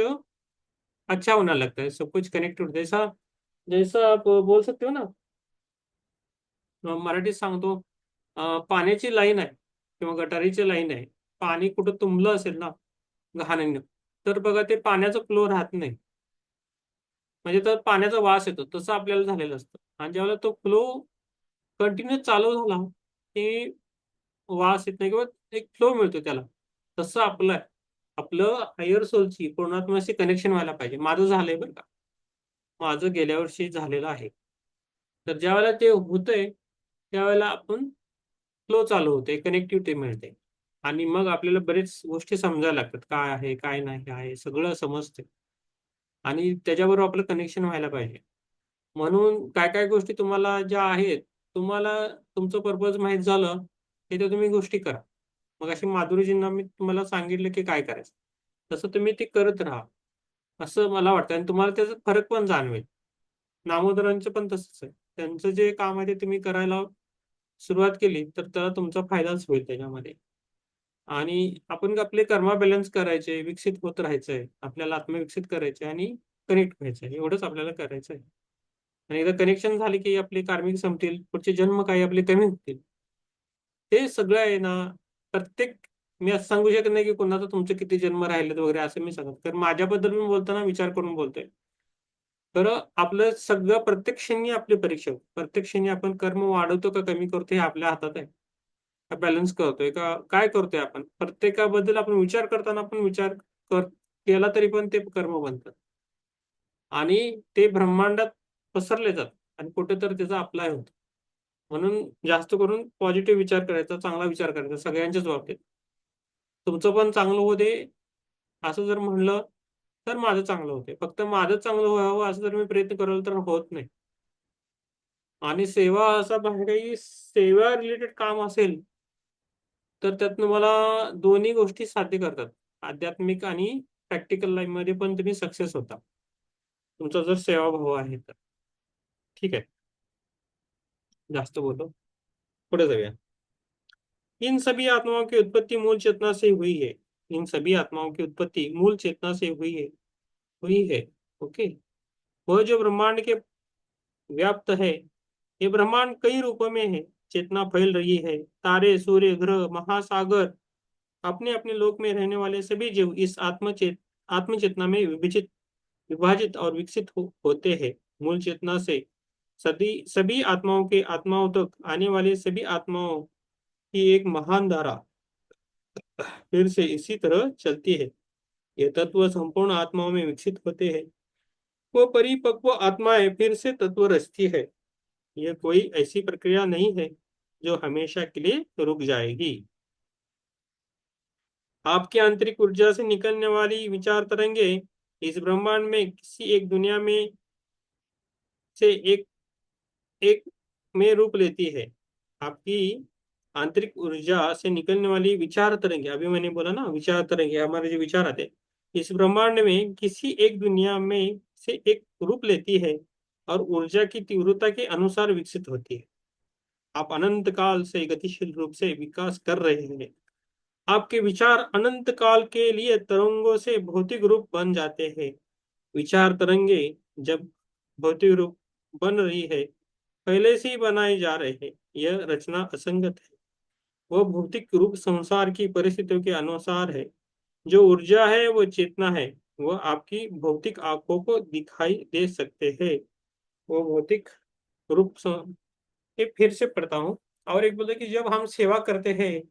S1: अच्छा होने लगता है, सब कुछ कनेक्टेड. जैसा जैसा आप बोल सकते हो ना, मराठीत सांगतो, पाण्याची लाईन आहे किंवा गटारीची लाईन आहे. पाणी कुठं तुंबलं असेल ना घाणीनं, तर बघा ते पाण्याचा फ्लो राहत नाही, म्हणजे तर पाण्याचा वास येतो. तसं आपल्याला झालेलं असतं. आणि ज्यावेळेला तो फ्लो कंटिन्यू चालू झाला की वास येत नाही किंवा एक फ्लो मिळतो त्याला. तसं आपलं आहे. आपलं हायर सोलची पूर्णात्माशी कनेक्शन व्हायला पाहिजे. माझं झालंय बरं का. माझं गेल्या वर्षी झालेलं आहे. तर ज्यावेळेला ते होतंय, त्यावेळेला आपण फ्लो चालू होते, कनेक्टिव्हिटी मिळते. आणि मग आपल्याला बरेच गोष्टी समजायला लागतात. काय आहे, काय नाही आहे, सगळं समजते. आणि त्याच्याबरोबर आपलं कनेक्शन व्हायला पाहिजे. म्हणून काय-काय गोष्टी तुम्हाला ज्या आहेत, तुम्हाला तुमचं पर्पज माहीत झालं, की त्या तुम्ही गोष्टी करा. मगाशी माधुरीजींना मी तुम्हाला सांगितलं, की काय करायचं. तसं तुम्ही ते करत राहा, असं मला वाटतं, आणि तुम्हाला त्याचा फरक पण जाणवेल. दामोदरांचं पण तसंच आहे. त्यांचं जे काम आहे ते तुम्ही करायला सुरुवात केली, तर त्याला तुमचा फायदाच होईल त्याच्यामध्ये. आणि आपण आपले कर्मा बॅलन्स करायचे, विकसित होत राहायचंय. आपल्याला आत्मविकसित करायचे आणि कनेक्ट व्हायचंय. एवढंच आपल्याला करायचंय. आणि एकदा कनेक्शन झाले, की आपले कार्मिक संपतील. पुढचे जन्म काही आपले कमी होतील. ते सगळं आहे ना, प्रत्येक मी असं सांगू शकत नाही, की कोणाचा तुमचे किती जन्म राहिलेत वगैरे असं मी सांगत. कारण माझ्याबद्दल मी बोलताना विचार करून बोलतोय. तर आपलं सगळं प्रत्येक क्षणी आपली परीक्षा होते. प्रत्येक क्षणी आपण कर्म वाढवतो का कमी करतो हे आपल्या हातात आहे. का बॅलन्स करतोय का काय करतोय आपण? प्रत्येकाबद्दल आपण विचार करताना आपण विचार कर केला तरी पण ते कर्म बनतात. आणि ते ब्रह्मांडात पसरले जातात आणि कुठेतरी त्याचा अप्लाय होतो. म्हणून जास्त करून पॉझिटिव्ह विचार करायचा, चांगला विचार करायचा सगळ्यांच्याच बाबतीत. तुमचं पण चांगलं होऊ दे, असं जर म्हणलं, तर माझं चांगलं होतंय. फक्त माझं चांगलं व्हावं असं जर मी प्रयत्न कराल तर होत नाही. आणि सेवा असा काही सेवा रिलेटेड काम असेल, तर त्यातनं मला दोन्ही गोष्टी साध्य करतात. आध्यात्मिक आणि प्रॅक्टिकल लाईफमध्ये पण तुम्ही सक्सेस होता. तुमचा जर सेवाभाव आहे तर. ठीक आहे. जास्त बोललो. पुढे जाऊया. इन सभी आत्माओं की उत्पत्ति मूल चेतना से हुई है. इन सभी आत्माओं की उत्पत्ति मूल चेतना से हुई है। ओके। वह जो ब्रह्मांड के व्याप्त है, ये ब्रह्मांड कई रूपों में है। चेतना फैल रही है। तारे, सूर्य, ग्रह, महासागर, अपने अपने लोक में रहने वाले सभी जीव इस आत्मचेतना में विभाजित और विकसित होते हैं। मूल चेतना से सभी सभी आत्माओं के आत्माओं तक आने वाले सभी आत्माओं की एक महान धारा फिर से इसी तरह चलती है। ये तत्व संपूर्ण आत्माओं में विकसित होते हैं। वो परिपक्व आत्माएं फिर से तत्व रचती है। यह कोई ऐसी प्रक्रिया नहीं है जो हमेशा के लिए रुक जाएगी। आपकी आंतरिक ऊर्जा से निकलने वाली विचार तरंगे इस ब्रह्मांड में किसी एक दुनिया में से एक एक में रूप लेती है। आपकी आंतरिक ऊर्जा से निकलने वाली विचार तरंगे, अभी मैंने बोला ना, विचार तरंगे हमारे जो विचार आते हैं, इस ब्रह्मांड में किसी एक दुनिया में से एक रूप लेती है और ऊर्जा की तीव्रता के अनुसार विकसित होती है। आप अनंत काल से गतिशील रूप से विकास कर रहे हैं। आपके विचार अनंत काल के लिए तरंगों से भौतिक रूप बन जाते हैं। विचार तरंगे जब भौतिक रूप बन रही है, पहले से ही बनाए जा रहे हैं। यह रचना असंगत है। वह भौतिक रूप संसार की परिस्थितियों के अनुसार है। जो ऊर्जा है वो चेतना है। वह आपकी भौतिक आंखों को दिखाई दे सकते हैं। वो भौतिक रूप ये फिर से पढ़ता हूँ। और एक बोलते कि जब हम सेवा करते हैं,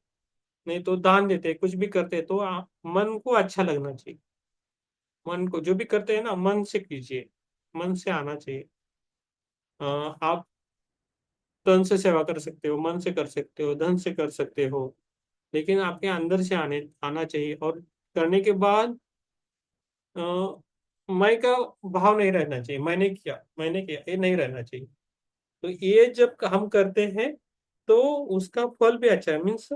S1: नहीं तो दान देते हैं, कुछ भी करते हैं, तो मन को अच्छा लगना चाहिए। मन को जो भी करते हैं ना, मन से कीजिए, मन से आना चाहिए। आप तन से सेवा कर सकते हो, मन से कर सकते हो, धन से कर सकते हो, लेकिन आपके अंदर से आना चाहिए। और करने के बाद अ, मैं का भाव नहीं रहना चाहिए। मैंने किया ये नहीं रहना चाहिए। तो ये जब हम करते हैं तो उसका फल भी अच्छा है। मीन्स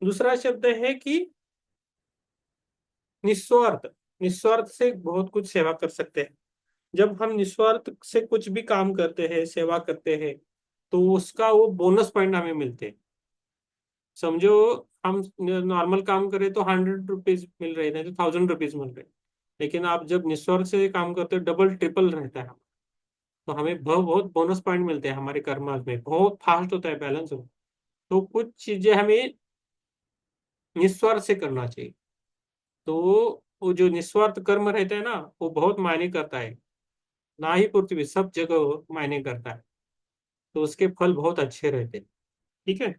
S1: दूसरा शब्द है कि निस्वार्थ। निस्वार्थ से बहुत कुछ सेवा कर सकते हैं। जब हम निस्वार्थ से कुछ भी काम करते हैं, सेवा करते हैं, तो उसका वो बोनस पॉइंट हमें मिलते हैं। समझो, हम नॉर्मल काम करें तो 100 रुपीज मिल रहे, नहीं तो 1000 रुपीज मिल रहे। लेकिन आप जब निस्वार्थ से काम करते हो, डबल ट्रिपल रहता है। तो हमें बहुत बहुत बोनस पॉइंट मिलते हैं हमारे कर्मास में, बहुत फास्ट होता है बैलेंस हो। तो कुछ चीजें हमें निस्वार्थ से करना चाहिए। तो वो जो निस्वार्थ कर्म रहता है ना, वो बहुत मायने करता है। ना ही पृथ्वी, सब जगह मायने करता है। तो उसके फल बहुत अच्छे रहते हैं। ठीक है।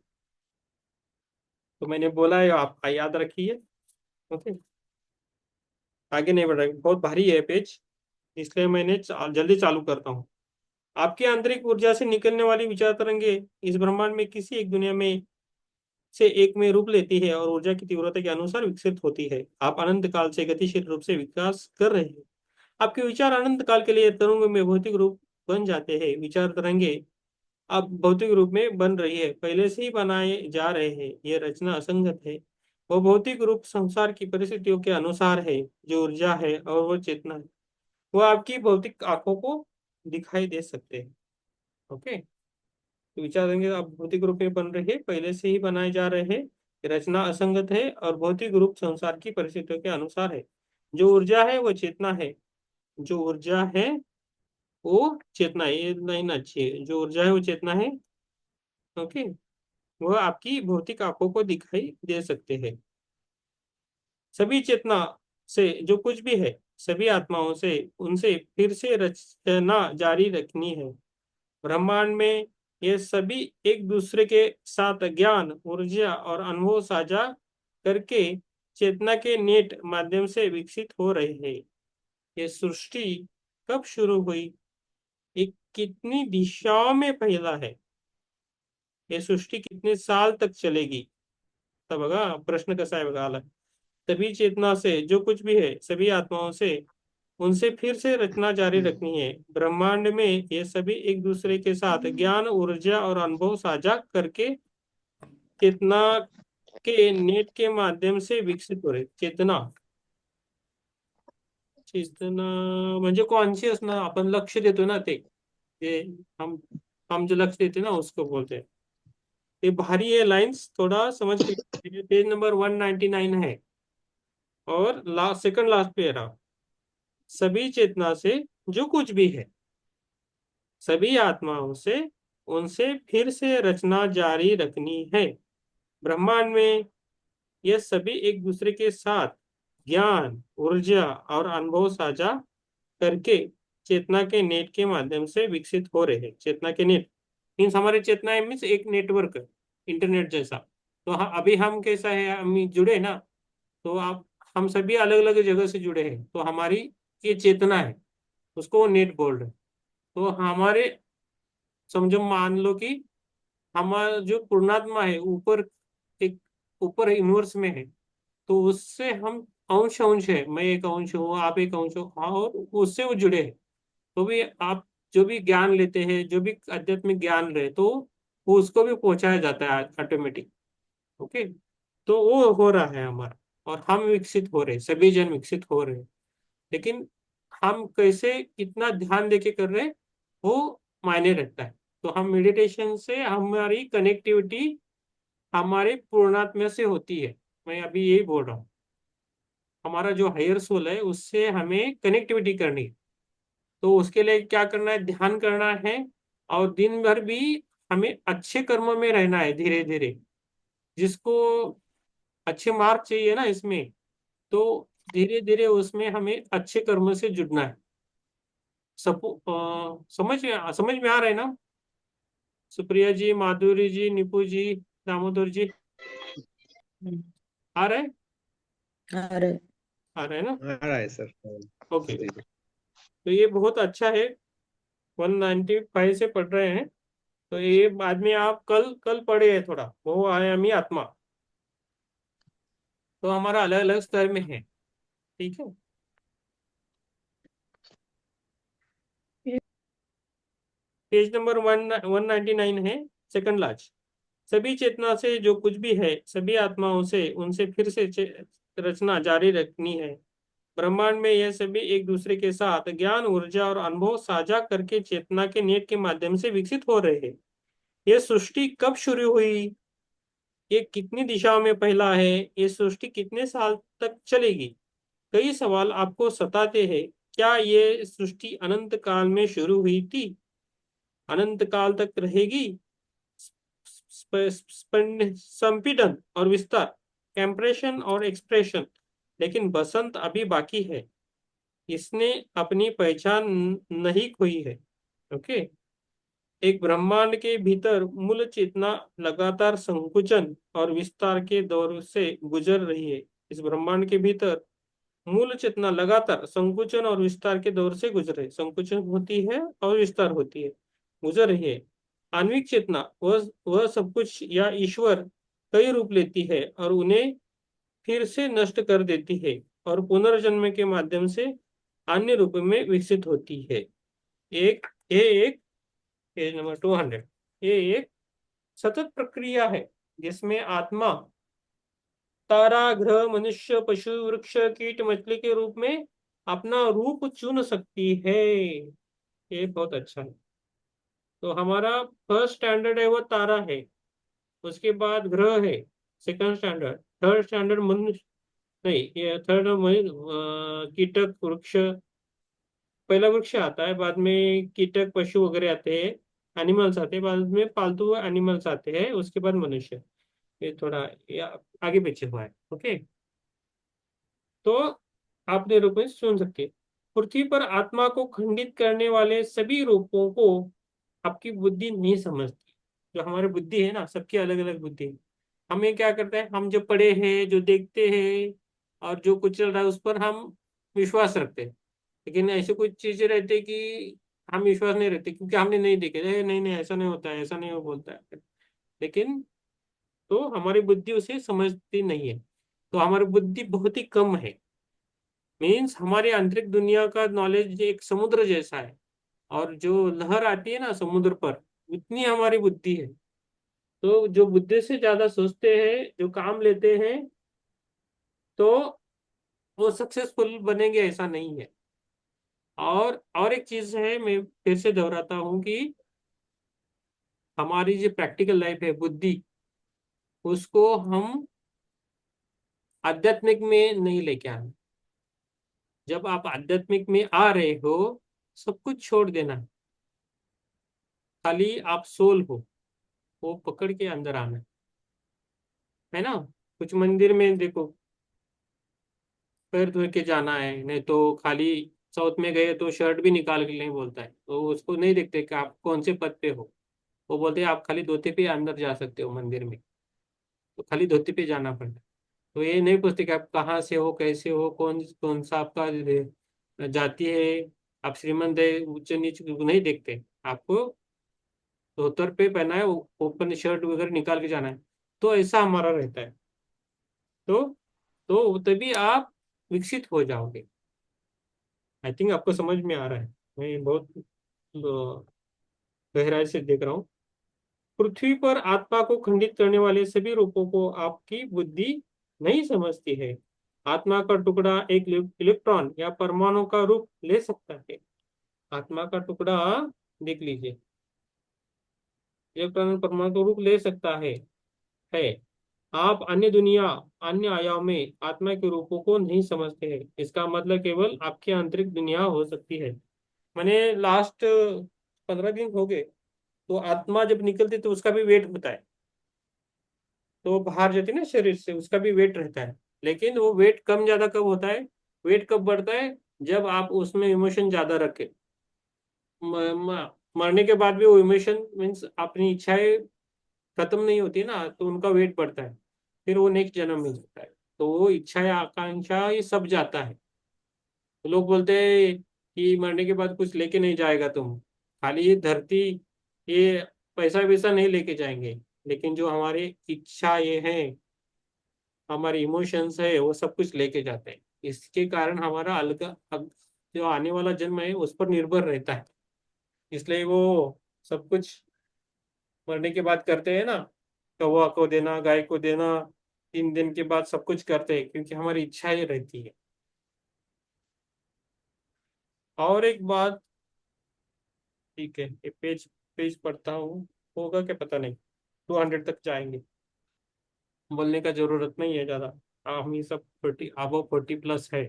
S1: तो मैंने बोला है, आप याद रखिए। ओके। आगे नहीं बढ़ रहा, बहुत भारी है पेज, इसलिए मैंने जल्दी चालू करता हूँ। आपकी आंतरिक ऊर्जा से निकलने वाली विचार तरंगे इस ब्रह्मांड में किसी एक दुनिया में से एक में रूप लेती है और ऊर्जा की तीव्रता के अनुसार विकसित होती है। आप अनंत काल से गतिशील रूप से विकास कर रहे हैं। आपके विचार अनंत काल के लिए तरंगों में भौतिक रूप बन जाते हैं। विचार तरंगे अब भौतिक रूप में बन रही है, पहले से ही बनाए जा रहे हैं। यह रचना असंगत है। वो भौतिक रूप संसार की परिस्थितियों के अनुसार है। जो ऊर्जा है और वो चेतना है, वो आपकी भौतिक आंखों को दिखाई दे सकते हैं। ओके। तो विचार तरंगे अब भौतिक रूप में बन रही है, पहले से ही बनाए जा रहे हैं। ये रचना असंगत है और भौतिक रूप संसार की परिस्थितियों के अनुसार है। जो ऊर्जा है वो चेतना है। जो ऊर्जा है वो चेतना है, ये लाइन अच्छी है। जो ऊर्जा है वो चेतना है। ओके। वह आपकी भौतिक आंखों को दिखाई दे सकते हैं। सभी चेतना से जो कुछ भी है, सभी आत्माओं से उनसे फिर से रचना जारी रखनी है। ब्रह्मांड में ये सभी एक दूसरे के साथ ज्ञान, ऊर्जा और अनुभव साझा करके चेतना के नेट माध्यम से विकसित हो रहे हैं। ये सृष्टि कब शुरू हुई, ये कितनी दिशाओं में फैला है, ये सृष्टि कितने साल तक चलेगी, तब बघा प्रश्न कसा है बघा आला। सभी चेतना से जो कुछ भी है, सभी आत्माओं से उनसे फिर से रचना जारी रखनी है। ब्रह्मांड में ये सभी एक दूसरे के साथ ज्ञान, ऊर्जा और अनुभव साझा करके चेतना के नेट के माध्यम से विकसित हो रहे। चेतना, चेतना म्हणजे कॉन्शियस ना, आपण लक्ष देतो ना, ते हम हम जो लक्ष देते ना उसको बोलते हैं। ये भारी है लाइंस, थोड़ा समझ के पेज नंबर 199 है। और सेकंड लास्ट पैरा, सभी चेतना से जो कुछ भी है, सभी आत्माओं से उनसे फिर से रचना जारी रखनी है। ब्रह्मांड में ये सभी एक दूसरे के साथ ज्ञान, ऊर्जा और अनुभव साझा करके चेतना के नेट के माध्यम से विकसित हो रहे हैं। चेतना के नेट मीन्स हमारी चेतना मीन्स एक नेटवर्क, इंटरनेट जैसा। तो अभी हम कैसा है, हम जुड़े ना, तो आप हम सभी अलग अलग जगह से जुड़े हैं, तो हमारी ये चेतना है, उसको वो नेट बोल रहे हैं। तो हमारे समझो, मान लो कि हमारा जो पूर्णात्मा है ऊपर, एक ऊपर यूनिवर्स में है, तो उससे हम अंश अंश है, मैं एक अंश हूँ, आप एक अंश हो, हाँ, और उससे वो जुड़े हैं। तो भी आप जो भी ज्ञान लेते हैं, जो भी आध्यात्मिक ज्ञान रहे, तो वो उसको भी पहुंचाया जाता है ऑटोमेटिक। ओके, तो वो हो रहा है हमारा, और हम विकसित हो रहे हैं, सभी जन विकसित हो रहे हैं। लेकिन हम कैसे कितना ध्यान देके कर रहे हैं, वो मायने रखता है। तो हम मेडिटेशन से हमारी कनेक्टिविटी हमारे पूर्णात्मा से होती है। मैं अभी यही बोल रहा हूँ, हमारा जो हायर सोल है उससे हमें कनेक्टिविटी करनी है। तो उसके लिए क्या करना है, ध्यान करना है, और दिन भर भी हमें अच्छे कर्म में रहना है धीरे धीरे। जिसको अच्छे मार्क चाहिए ना इसमें, तो धीरे धीरे उसमें हमें अच्छे कर्म से जुड़ना है। समझ में आ रहा है ना? सुप्रिया जी, माधुरी जी, निपू जी, दामोदर जी, आ रहा है?
S2: अरे
S1: आ रहा है ना?
S3: आ रहा है सर।
S1: ओके,
S3: जी।
S1: तो ये बहुत अच्छा है। 195 से पढ़ रहे हैं, तो ये बाद में आप कल कल पढ़े हैं थोड़ा, वो आयामी आत्मा। तो हमारा अलग अलग स्तर में है, ठीक है। पेज नंबर 199 है, सेकंड लास्ट। सभी चेतना से जो कुछ भी है, सभी आत्माओं से उनसे फिर से रचना जारी रखनी है। ब्रह्मांड में यह सभी एक दूसरे के साथ ज्ञान, ऊर्जा और अनुभव साझा करके चेतना के नेट के माध्यम से विकसित हो रहे हैं। यह सृष्टि कब शुरू हुई, ये कितनी दिशाओं में फैला है, ये सृष्टि कितने साल तक चलेगी, कई सवाल आपको सताते हैं। क्या ये सृष्टि अनंत काल में शुरू हुई थी, अनंत काल तक रहेगी? संपीड़न और विस्तार, कंप्रेशन और एक्सप्रेशन, लेकिन बसंत अभी बाकी है, इसने अपनी पहचान नहीं खोई है। ओके, एक ब्रह्मांड के भीतर मूल चेतना लगातार संकुचन और विस्तार के दौर से गुजर रही है। इस ब्रह्मांड के भीतर मूल चेतना लगातार संकुचन और विस्तार के दौर से गुजरे, संकुचन होती है और विस्तार होती है, गुजर रही है। आणविक चेतना वह सब कुछ या ईश्वर कई रूप लेती है और उन्हें फिर से नष्ट कर देती है, और पुनर्जन्म के माध्यम से अन्य रूप में विकसित होती है। एक ये एक पेज नंबर 200, ये एक सतत प्रक्रिया है जिसमें आत्मा तारा, ग्रह, मनुष्य, पशु, वृक्ष, कीट, मछली के रूप में अपना रूप चुन सकती है। ये बहुत अच्छा है। तो हमारा फर्स्ट स्टैंडर्ड है वो तारा है, उसके बाद ग्रह है, सेकंड स्टैंडर्ड, थर्ड स्टैंडर्ड मनुष्य, नहीं, ये थर्ड कीटक, वृक्ष, पहला वृक्ष आता है, बाद में कीटक, पशु वगैरह आते हैं, एनिमल्स आते हैं, बाद में पालतू एनिमल्स आते हैं, उसके बाद मनुष्य। ये थोड़ा ये आगे पीछे हुआ है। ओके, तो आपने रूप में सुन सकते, पृथ्वी पर आत्मा को खंडित करने वाले सभी रूपों को आपकी बुद्धि नहीं समझती। जो हमारी बुद्धि है ना, सबकी अलग अलग बुद्धि है। हमें क्या करते हैं, हम जो पढ़े हैं, जो देखते हैं, और जो कुछ चल रहा है उस पर हम विश्वास रखते हैं। लेकिन ऐसे कुछ चीजें रहती है कि हम विश्वास नहीं रखते, क्योंकि हमने नहीं देखे, नहीं नहीं ऐसा नहीं होता है, ऐसा नहीं बोलता है। लेकिन तो हमारी बुद्धि उसे समझती नहीं है। तो हमारी बुद्धि बहुत ही कम है, मीन्स हमारी आंतरिक दुनिया का नॉलेज एक समुद्र जैसा है, और जो लहर आती है ना समुद्र पर, उतनी हमारी बुद्धि है। तो जो बुद्धि से ज्यादा सोचते हैं, जो काम लेते हैं, तो वो सक्सेसफुल बनेंगे ऐसा नहीं है। और एक चीज है, मैं फिर से दोहराता हूँ कि हमारी जो प्रैक्टिकल लाइफ है, बुद्धि, उसको हम आध्यात्मिक में नहीं लेके आना। जब आप आध्यात्मिक में आ रहे हो, सब कुछ छोड़ देना है। खाली आप सोल हो, वो पकड़ के अंदर आना है ना। कुछ मंदिर में देखो, पैर धो के जाना है, नहीं तो खाली साउथ में गए तो शर्ट भी निकाल के नहीं बोलता है, तो उसको नहीं देखते कि आप कौन से पद पे हो। वो बोलते हैं आप खाली धोती पे अंदर जा सकते हो मंदिर में, तो खाली धोती पे जाना पड़ता है। तो ये नहीं पूछते कि आप कहाँ से हो, कैसे हो, कौन कौन सा आपका जाति है, आप श्रीमंत है, उच्च नीच नहीं देखते आपको। धोतर पे पहना है, ओपन शर्ट वगैरह निकाल के जाना है, तो ऐसा हमारा रहता है। तो तभी आप विकसित हो जाओगे। आई थिंक आपको समझ में आ रहा है। मैं बहुत गहराई से देख रहा हूँ। पृथ्वी पर आत्मा को खंडित करने वाले सभी रूपों को आपकी बुद्धि नहीं समझती है। आत्मा का टुकड़ा एक इलेक्ट्रॉन या परमाणु का रूप ले सकता है। आत्मा का टुकड़ा, देख लीजिए, इलेक्ट्रॉन और परमाणु का रूप ले सकता है। आप अन्य दुनिया, अन्य आयाम में आत्मा के रूपों को नहीं समझते हैं। इसका मतलब केवल आपकी आंतरिक दुनिया हो सकती है। मैंने लास्ट 15 दिन हो गए, तो आत्मा जब निकलती तो उसका भी वेट होता है। तो बाहर जाती है ना शरीर से, उसका भी वेट रहता है। लेकिन वो वेट कम ज्यादा कब होता है, वेट कब बढ़ता है, जब आप उसमें इमोशन ज्यादा रखे। मरने के बाद भी वो इमोशन मीन्स अपनी इच्छाएं खत्म नहीं होती ना, तो उनका वेट बढ़ता है। फिर वो नेक्स्ट जन्म में जाता है, तो वो इच्छा या आकांक्षा ये सब जाता है। तो लोग बोलते हैं कि मरने के बाद कुछ लेके नहीं जाएगा तुम, खाली ये धरती, ये पैसा वैसा नहीं लेके जाएंगे, लेकिन जो हमारी इच्छा ये है, हमारे इमोशंस है, वो सब कुछ लेके जाते हैं। इसके कारण हमारा अलग जो आने वाला जन्म है उस पर निर्भर रहता है। इसलिए वो सब कुछ मरने के बाद करते हैं ना, कौवा को देना, गाय को देना, 3 दिन के बाद सब कुछ करते हैं, क्योंकि हमारी इच्छा ये रहती है। और एक बात, ठीक है, ये पेज पेज पढ़ता हूँ, होगा क्या पता नहीं, 200 तक जाएंगे। बोलने का जरूरत नहीं है ज्यादा, हम ये सब 40 प्लस है।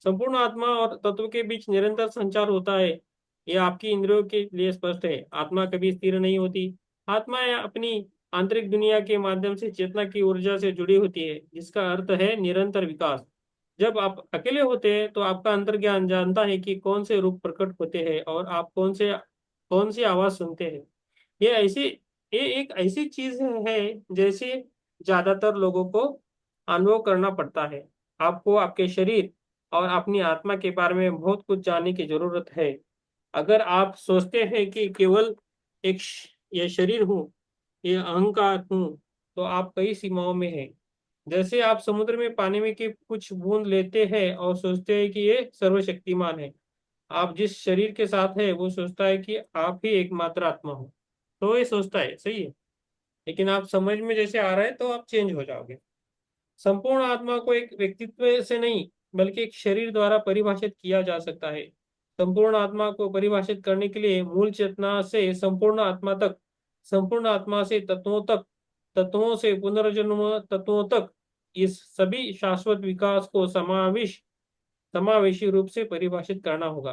S1: संपूर्ण आत्मा और तत्व के बीच निरंतर संचार होता है, यह आपकी इंद्रियों के लिए स्पष्ट है। आत्मा कभी स्थिर नहीं होती। आत्मा अपनी आंतरिक दुनिया के माध्यम से चेतना की ऊर्जा से जुड़ी होती है, जिसका अर्थ है निरंतर विकास। जब आप अकेले होते हैं तो आपका अंतर्ज्ञान जानता है कि कौन से रूप प्रकट होते हैं और आप कौन सी आवाज सुनते हैं। ये ऐसी ये एक ऐसी चीज है जैसे ज्यादातर लोगों को अनुभव करना पड़ता है। आपको आपके शरीर और अपनी आत्मा के बारे में बहुत कुछ जानने की जरूरत है। अगर आप सोचते हैं कि केवल ये शरीर हूँ, ये अहंकार हूँ, तो आप कई सीमाओं में हैं। जैसे आप समुद्र में पानी में के कुछ बूंद लेते हैं और सोचते हैं कि ये सर्वशक्तिमान है। आप जिस शरीर के साथ है वो सोचता है कि आप ही एकमात्र आत्मा हो। तो ये सोचता है, सही है। लेकिन आप समझ में जैसे आ रहा है तो आप चेंज हो जाओगे। संपूर्ण आत्मा को एक व्यक्तित्व से नहीं, बल्कि एक शरीर द्वारा परिभाषित किया जा सकता है। संपूर्ण आत्मा को परिभाषित करने के लिए मूल चेतना से संपूर्ण आत्मा तक, संपूर्ण आत्मा से तत्वों तक, तत्वों से पुनर्जन्म तत्वों तक, इस सभी शाश्वत विकास को समावेशी रूप से परिभाषित करना होगा।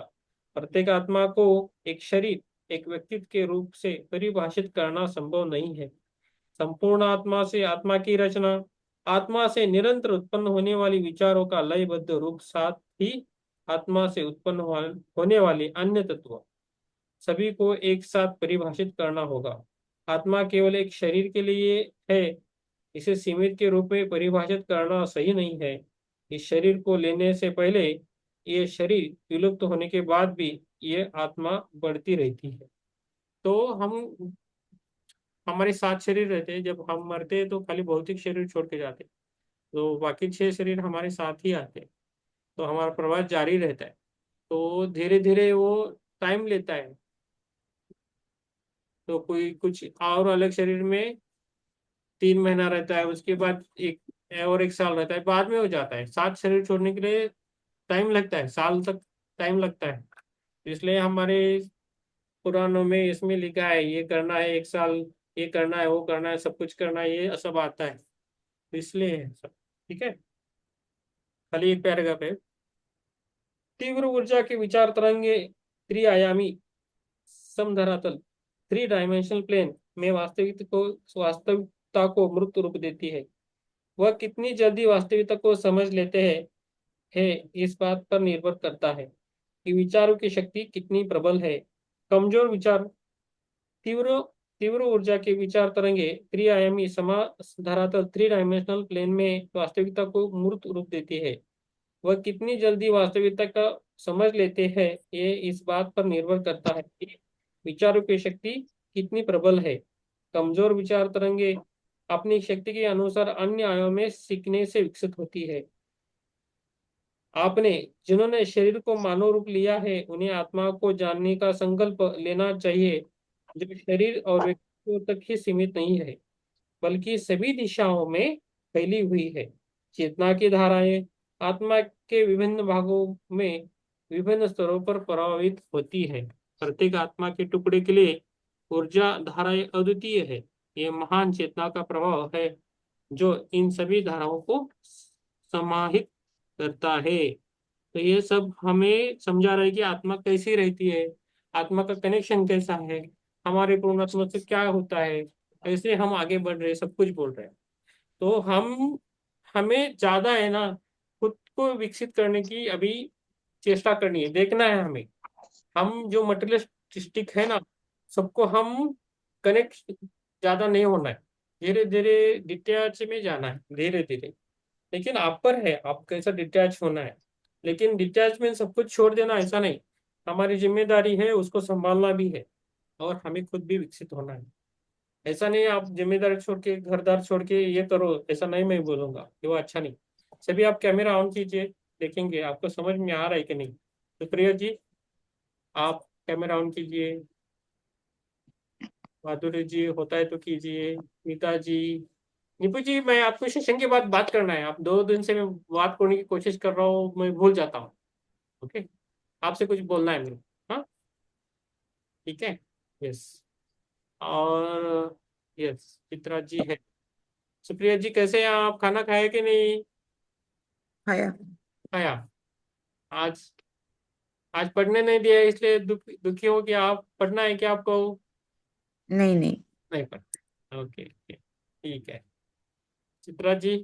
S1: प्रत्येक आत्मा को एक शरीर, एक व्यक्तित्व के रूप से परिभाषित करना संभव नहीं है। संपूर्ण आत्मा से आत्मा की रचना, आत्मा से निरंतर उत्पन्न होने वाली विचारों का लयबद्ध रूप, साथ ही आत्मा से उत्पन्न होने वाले अन्य तत्व, सभी को एक साथ परिभाषित करना होगा। आत्मा केवल एक शरीर के लिए है, इसे सीमित के रूप में परिभाषित करना सही नहीं है। इस शरीर को लेने से पहले, ये शरीर विलुप्त होने के बाद भी ये आत्मा बढ़ती रहती है। तो हम, हमारे 7 शरीर रहते हैं, जब हम मरते हैं तो खाली भौतिक शरीर छोड़ के जाते हैं, तो बाकी 6 शरीर हमारे साथ ही आते हैं। तो हमारा प्रवास जारी रहता है। तो धीरे धीरे वो टाइम लेता है। तो कोई कुछ और अलग शरीर में 3 महीना रहता है, उसके बाद एक साल रहता है, बाद में हो जाता है। 7 शरीर छोड़ने के लिए टाइम लगता है, साल तक टाइम लगता है। इसलिए हमारे पुराणों में इसमें लिखा है ये करना है 1 साल, ये करना है, वो करना है, सब कुछ करना है, ये सब आता है। तो इसलिए है सब। ठीक है, खाली एक पैराग्राफ है। तीव्र ऊर्जा के विचार तरंगे त्रिआयामी समधरातल, थ्री डायमेंशनल प्लेन में वास्तविकता को मूर्त रूप देती है। वह कितनी जल्दी वास्तविकता को समझ लेते हैं है इस बात पर निर्भर करता है कि विचारों की शक्ति कितनी प्रबल है। कमजोर विचार तीव्र तीव्र ऊर्जा के विचार तरंगे त्रिआयामी समा धरातल थ्री डायमेंशनल प्लेन में वास्तविकता को मूर्त रूप देती है। वह कितनी जल्दी वास्तविकता का समझ लेते हैं ये इस बात पर निर्भर करता है कि विचारों की शक्ति कितनी प्रबल है। कमजोर विचार तरंगे अपनी शक्ति के अनुसार अन्य आयामों में सीखने से विकसित होती है। आपने जिन्होंने शरीर को मानव रूप लिया है उन्हें आत्मा को जानने का संकल्प लेना चाहिए, जो शरीर और व्यक्तित्व तक ही सीमित नहीं है बल्कि सभी दिशाओं में फैली हुई है। चेतना की धाराएं आत्मा के विभिन्न भागों में विभिन्न स्तरों पर प्रभावित होती है। प्रत्येक आत्मा के टुकड़े के लिए ऊर्जा धाराएं अद्वितीय है। ये महान चेतना का प्रभाव है जो इन सभी धाराओं को समाहित करता है। तो ये सब हमें समझा रहा है कि आत्मा कैसी रहती है, आत्मा का कनेक्शन कैसा है, हमारे पूर्ण आत्मा से क्या होता है, कैसे हम आगे बढ़ रहे हैं, सब कुछ बोल रहे हैं। तो हमें ज्यादा है ना खुद को विकसित करने की अभी चेष्टा करनी है, देखना है हमें। हम जो मटेरियलिस्टिक है ना, सबको हम कनेक्ट ज्यादा नहीं होना है, धीरे धीरे डिटैच में जाना है, धीरे धीरे। लेकिन आप पर है, आप कैसा डिटैच होना है। लेकिन डिटैचमेंट सब कुछ छोड़ देना ऐसा नहीं, हमारी जिम्मेदारी है उसको संभालना भी है और हमें खुद भी विकसित होना है। ऐसा नहीं आप जिम्मेदारी छोड़ के घर दार छोड़ के ये करो, ऐसा नहीं मैं बोलूंगा कि वो अच्छा नहीं। सभी आप कैमरा ऑन कीजिए, देखेंगे आपको समझ में आ रहा है कि नहीं। तो प्रिया जी आप कैमरा ऑन कीजिए, माधुरी जी होता है तो कीजिए, नीता जी, नीपू जी। मैं आपको सेशन के बाद बात करना है, आप 2 दिन से मैं बात करने की कोशिश कर रहा हूँ, मैं भूल जाता हूँ। ओके, आपसे कुछ बोलना है मेरे। हाँ, ठीक है। यस, और यस चित्रा जी है। सुप्रिया जी कैसे हैं आप, खाना खाए कि नहीं?
S2: आया।
S1: खाया। आज आज पढ़ने नहीं दिया इसलिए दुखी हो कि आप, पढ़ना है क्या आपको?
S2: नहीं नहीं।
S1: नहीं पढ़ना, ओके ओके, ठीक है। चित्रा जी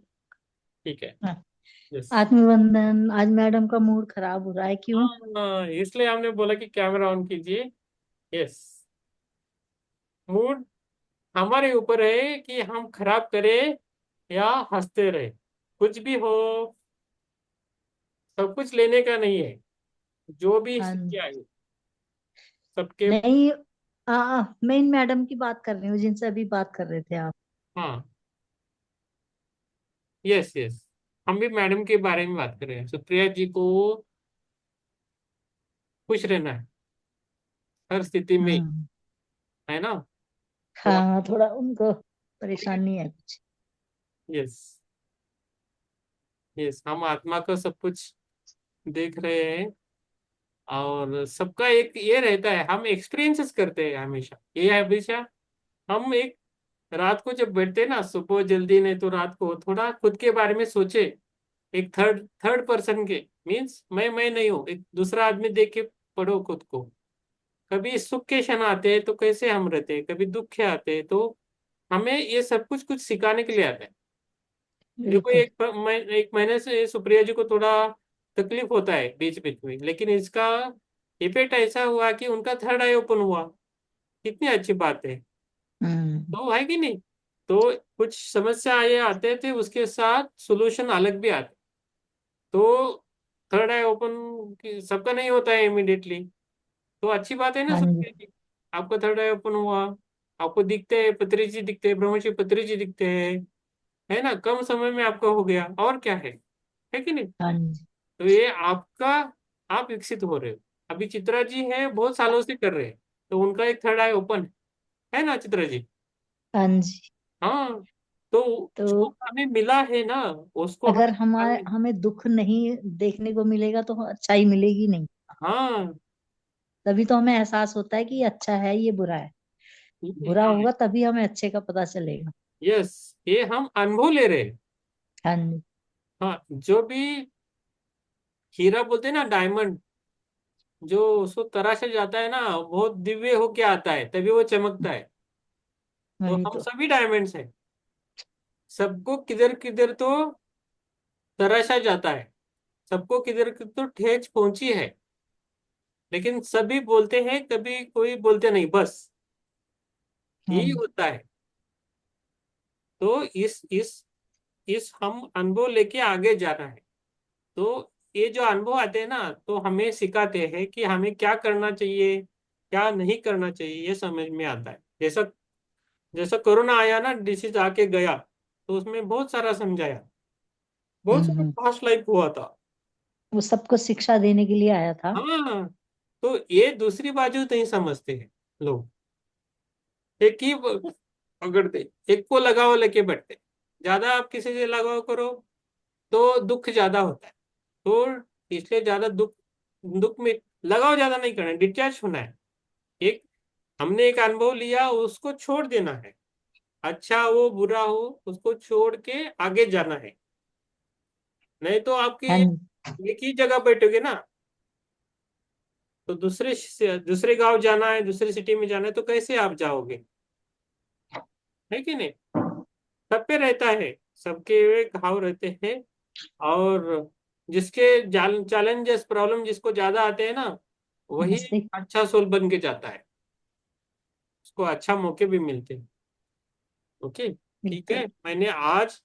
S1: ठीक है।
S3: हाँ,
S1: यस।
S3: आत्मबंधन। आज मैडम का मूड खराब हो रहा है, क्यों?
S1: हाँ, इसलिए हमने बोला कि कैमरा ऑन कीजिए। यस, मूड हमारे ऊपर है कि हम खराब करें या हंसते रहे, कुछ भी हो, सब कुछ लेने का नहीं है। जो भी
S3: हाँ।
S1: स्थिति आई सबके।
S3: नहीं, मैं इन मैडम की बात कर रही हूँ जिनसे अभी बात कर रहे थे आप।
S1: हाँ, यस यस, हम भी मैडम के बारे में बात कर रहे हैं। सुप्रिया जी को खुश रहना है हर स्थिति में,
S3: हम्म।
S1: है ना? तो
S3: हाँ, थोड़ा उनको परेशानी है कुछ।
S1: यस यस, हम आत्मा का सब कुछ देख रहे हैं और सबका एक ये रहता है, हम एक्सपीरियंसेस करते हैं हमेशा, ये है हमेशा। हम एक रात को जब बैठते हैं ना, सुबह जल्दी नहीं तो रात को थोड़ा खुद के बारे में सोचे, एक थर्ड थर्ड पर्सन के, मीन्स मैं नहीं हूँ, एक दूसरा आदमी देख के पढ़ो खुद को। कभी सुख के क्षण आते हैं तो कैसे हम रहते हैं, कभी दुख के आते हैं तो हमें ये सब कुछ कुछ सिखाने के लिए आता है। देखो
S3: बिल्कुल।
S1: एक महीने से सुप्रिया जी को थोड़ा तकलीफ होता है बीच बीच में, लेकिन इसका इफेक्ट ऐसा हुआ कि उनका थर्ड आई ओपन हुआ। कितनी अच्छी बात है,
S3: हम्म।
S1: तो है कि नहीं? तो कुछ समस्या ये आते थे, उसके साथ सोल्यूशन अलग भी आते। तो थर्ड आई ओपन सबका नहीं होता है इमिडिएटली, तो अच्छी बात है ना
S3: हाँ जी।
S1: सुप्रिया जी। आपका थर्ड आई ओपन हुआ, आपको दिखते हैं पत्री जी, दिखते हैं ब्रह्मश्री पत्री जी, दिखते हैं, है ना? कम समय में आपका हो गया, और क्या है कि नहीं?
S3: हाँ जी।
S1: तो ये आपका, आप विकसित हो रहे हो। अभी चित्रा जी है बहुत सालों से कर रहे हैं, तो उनका एक थर्ड आई ओपन है ना चित्रा जी?
S3: हाँ जी।
S1: हाँ, तो
S3: तो
S1: जो हमें मिला है ना उसको
S3: अगर हमारे
S1: हमें,
S3: हमें दुख नहीं देखने को मिलेगा तो अच्छाई मिलेगी नहीं।
S1: हाँ
S3: तभी तो हमें एहसास होता है कि ये अच्छा है, ये बुरा है। बुरा
S1: हाँ,
S3: होगा तभी हमें अच्छे का पता चलेगा।
S1: यस, ये हम अनुभव ले रहे हैं।
S3: हाँ जी।
S1: हाँ, जो भी हीरा बोलते हैं ना, डायमंड, जो उसको तराशा जाता है ना, बहुत दिव्य होके आता है तभी वो चमकता है। तो
S3: वही
S1: हम
S3: तो।
S1: सभी डायमंड्स हैं। सबको किधर किधर तो तराशा जाता है, सबको किधर किधर तो ठेच पहुंची है, लेकिन सभी बोलते हैं, कभी कोई बोलते नहीं, बस
S3: हाँ
S1: यही
S3: जी।
S1: होता है। तो इस हम अनुभव लेके आगे जाना है। तो ये जो अनुभव आते हैं ना, तो हमें सिखाते हैं कि हमें क्या करना चाहिए, क्या नहीं करना चाहिए, ये समझ में आता है। जैसा जैसा कोरोना आया ना, डिसीज आके गया, तो उसमें बहुत सारा समझाया, बहुत सारा
S3: हम्म।
S1: पास्ट लाइफ हुआ था।
S3: वो सबको शिक्षा देने के लिए आया था।
S1: हाँ, तो ये दूसरी बाजू नहीं समझते हैं लोग। एक ही पकड़ते, एक को लगाव लेके बैठते। ज्यादा आप किसी से लगाव करो तो दुख ज्यादा होता है। तो इसलिए ज्यादा दुख दुख में लगाव ज्यादा नहीं करना है, डिटैच होना है। एक हमने एक अनुभव लिया, उसको छोड़ देना है। अच्छा हो बुरा हो, उसको छोड़ के आगे जाना है। नहीं तो आपकी
S3: हाँ जी।
S1: एक ही जगह बैठोगे ना, तो दूसरे गांव जाना है, दूसरे सिटी में जाना है, तो कैसे आप जाओगे? है कि नहीं? सब पे रहता है, सबके घाव रहते हैं। और जिसके चैलेंजेस प्रॉब्लम जिसको ज्यादा आते हैं ना, वही
S3: नमस्ते।
S1: अच्छा सोल बन के जाता है, उसको अच्छा मौके भी मिलते हैं। ओके, ठीक है।
S3: बिल्कुल।
S1: मैंने आज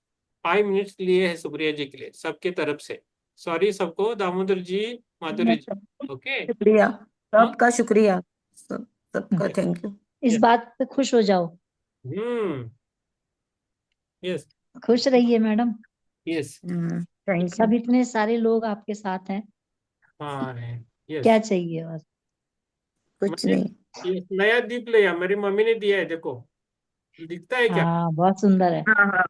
S1: 5 मिनट्स लिए हैं सुप्रिया जी के लिए, सबके तरफ से। सॉरी सबको, दामोदर जी,
S2: मैं
S1: माधुरी जी।
S2: सब
S1: ओके।
S2: शुक्रिया,
S1: हाँ।
S2: सबका शुक्रिया, सबका थैंक यू।
S3: इस
S1: यस।
S3: बात पे खुश हो जाओ।
S1: हम्म। यस।
S3: खुश रहिए मैडम।
S1: यस।
S2: Thank you.
S3: सब इतने सारे लोग आपके साथ हैं।
S1: हाँ है।
S3: क्या
S1: यस।
S3: चाहिए बस।
S2: कुछ
S1: मैंने
S2: नहीं।
S1: ये नया दीप लिया, मेरी मम्मी ने दिया है, देखो दिखता है क्या?
S3: हाँ, बहुत सुंदर है।
S2: हाँ हाँ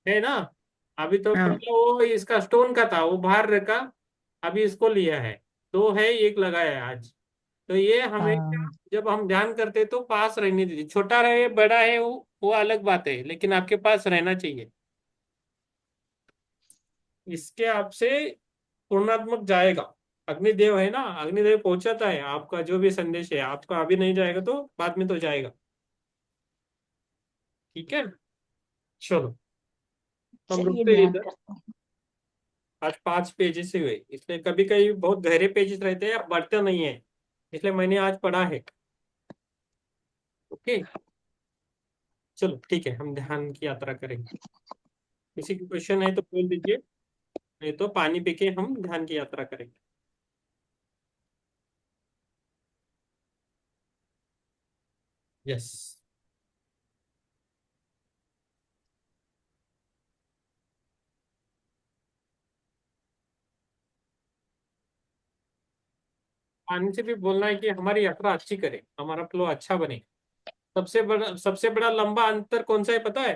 S1: है ना? अभी तो
S2: हाँ।
S1: पहले वो इसका स्टोन का था, वो बाहर रखा, अभी इसको लिया है। तो है, एक लगाया है आज। तो ये हमेशा
S3: हाँ।
S1: जब हम ध्यान करते तो पास रहने दीजिए, छोटा रहे बड़ा है वो अलग बात है, लेकिन आपके पास रहना चाहिए। इसके आपसे पूर्णात्मक जाएगा। अग्निदेव है ना, अग्निदेव पहुंचाता है आपका जो भी संदेश है, आपका अभी नहीं जाएगा तो बाद में तो जाएगा। ठीक है, चलो हम
S3: चलिए
S1: रुकते हैं
S3: ध्यान
S1: इधर।
S3: करते हैं।
S1: आज 5 पेजेस ही हुए, इसलिए कभी कभी बहुत गहरे पेजेस रहते हैं, बढ़ते नहीं है, इसलिए मैंने आज पढ़ा है। ओके, चलो ठीक है, हम ध्यान की यात्रा करेंगे। किसी की क्वेश्चन है तो बोल दीजिए, नहीं तो पानी पी के हम ध्यान की यात्रा करेंगे। यस। पानी से भी बोलना है कि हमारी यात्रा अच्छी करे, हमारा फ्लो अच्छा बने। सबसे बड़ा लंबा अंतर कौन सा है पता है?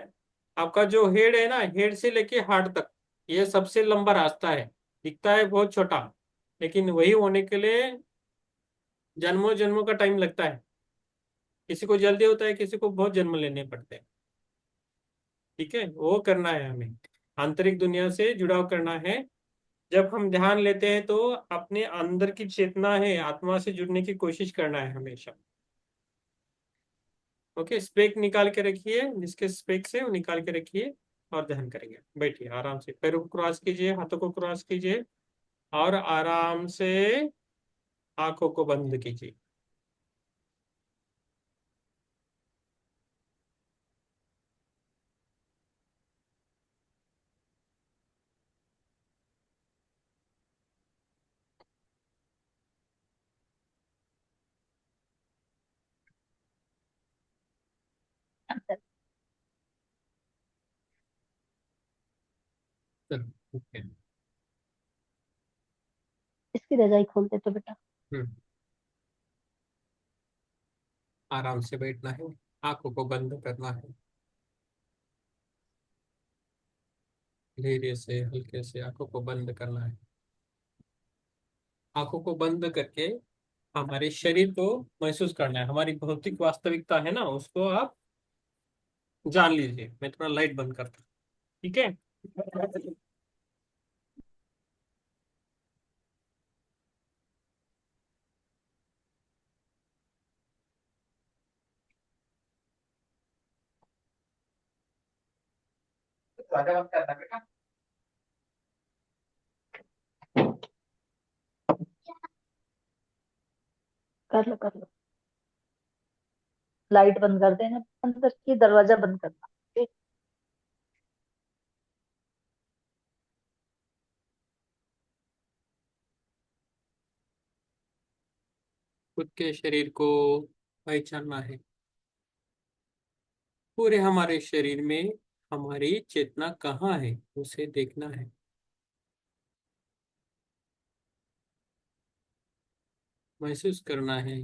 S1: आपका जो हेड है ना, हेड से लेके हार्ट तक, ये सबसे लंबा रास्ता है। दिखता है बहुत छोटा, लेकिन वही होने के लिए जन्मों जन्मों का टाइम लगता है। किसी को जल्दी होता है, किसी को बहुत जन्म लेने पड़ते हैं। ठीक है, वो करना है हमें, आंतरिक दुनिया से जुड़ाव करना है। जब हम ध्यान लेते हैं तो अपने अंदर की चेतना है, आत्मा से जुड़ने की कोशिश करना है हमेशा। ओके, स्पेक निकाल के रखिए, जिसके स्पेक से वो निकाल के रखिए, और ध्यान करेंगे। बैठिए आराम से, पैरों को क्रॉस कीजिए, हाथों को क्रॉस कीजिए, और आराम से आंखों को बंद कीजिए। चलो, ठीक है।
S3: इसकी रजाई खोल दे तो बेटा।
S1: हम्म। आराम से बैठना है, आंखों को बंद करना है, धीरे से हल्के से आंखों को बंद करना है। आंखों को बंद करके हमारे शरीर को महसूस करना है, हमारी भौतिक वास्तविकता है ना, उसको आप जान लीजिए। मैं थोड़ा लाइट बंद करता हूँ, ठीक है?
S3: कर लो कर लो। लाइट बंद कर देना, अंदर की दरवाजा बंद करना। ठीक?
S1: खुद के शरीर को पहचानना है। पूरे हमारे शरीर में हमारी चेतना कहाँ है, उसे देखना है। महसूस करना है।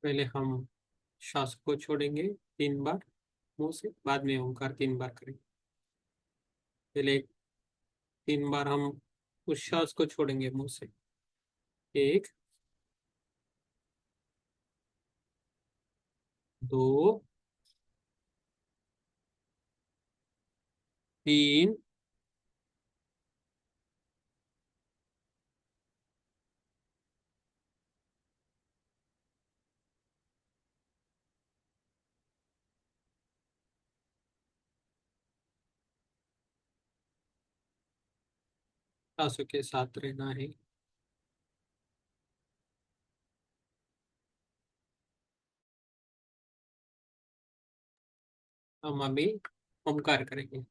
S1: पहले हम श्वास को छोड़ेंगे 3 बार मुंह से, बाद में ओंकार 3 बार करेंगे। पहले 3 बार हम उस श्वास को छोड़ेंगे मुंह से। 1, 2, 3, 3 के साथ रहना है। हम अभी ओंकार करेंगे।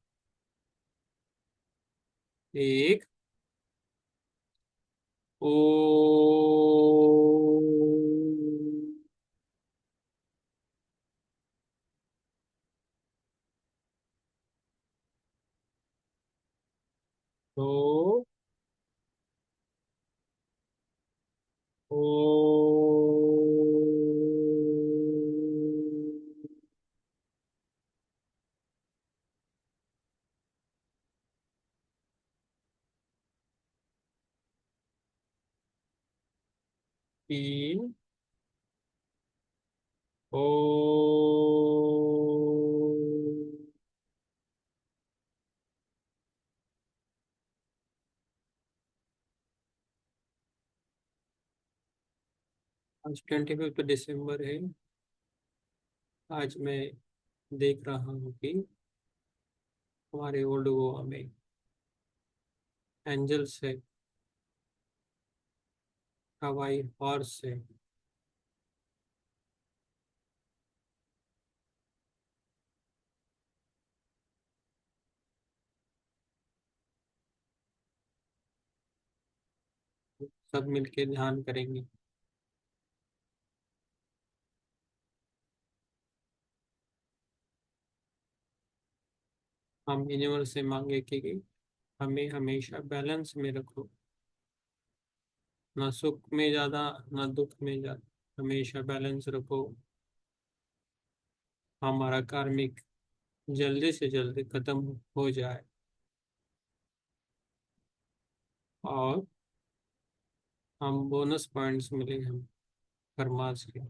S1: 1, ओ। 2, ओ। 3, ओ। आज 25 दिसंबर है। आज मैं देख रहा हूँ कि हमारे ओल्ड गोवा में एंजल्स है, हवाई हॉर्स है। सब मिलके ध्यान करेंगे। हम यूनिवर्स से मांगे कि हमें हमेशा बैलेंस में रखो, ना सुख में ज्यादा, ना दुख में ज्यादा, हमेशा बैलेंस रखो। हमारा कार्मिक जल्दी से जल्दी खत्म हो जाए और हम बोनस पॉइंट्स मिले हम कर्मास के।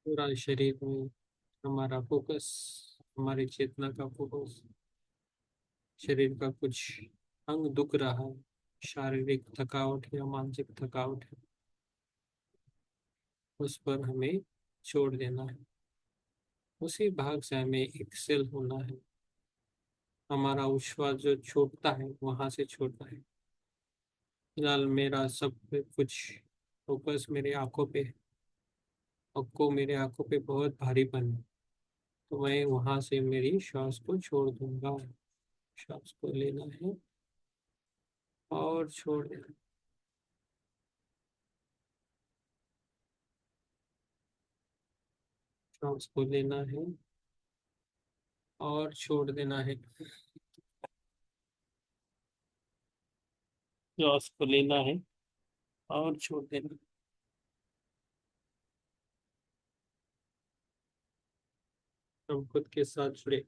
S1: पूरा शरीर में हमारा फोकस, हमारी चेतना का फोकस। शरीर का कुछ अंग दुख रहा है, शारीरिक थकावट या मानसिक थकावट है, उस पर हमें छोड़ देना है। उसी भाग से हमें एक सेल होना है। हमारा विश्वास जो छूटता है वहां से छोड़ना है। फिलहाल मेरा सब पे कुछ फोकस मेरे आंखों पे है। आपको मेरे आंखों पे बहुत भारीपन है, तो मैं वहां से मेरी श्वास को छोड़ दूंगा। श्वास को लेना है और छोड़ देना। सांस को लेना है और छोड़ देना है। सांस को लेना है और छोड़ देना। हम खुद के साथ जुड़े।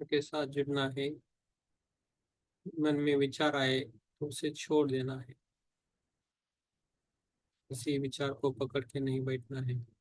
S1: के साथ जुड़ना है। मन में विचार आए तो उसे छोड़ देना है। किसी विचार को पकड़ के नहीं बैठना है।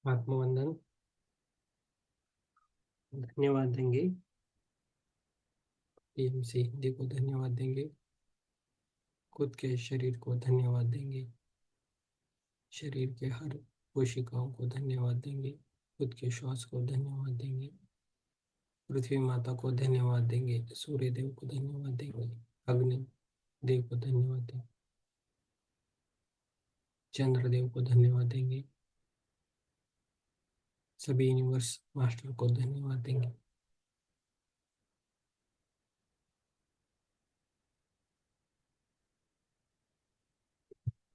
S1: आत्मवंदन, धन्यवाद देंगे। टीएमसी हिंदी को धन्यवाद देंगे। खुद के शरीर को धन्यवाद देंगे। शरीर के हर कोशिकाओं को धन्यवाद देंगे। खुद के श्वास को धन्यवाद देंगे। पृथ्वी माता को धन्यवाद देंगे। सूर्य देव को धन्यवाद देंगे। अग्नि देव को धन्यवाद देंगे। चंद्र देव को धन्यवाद देंगे। सभी यूनिवर्स मास्टर को धन्यवाद देंगे।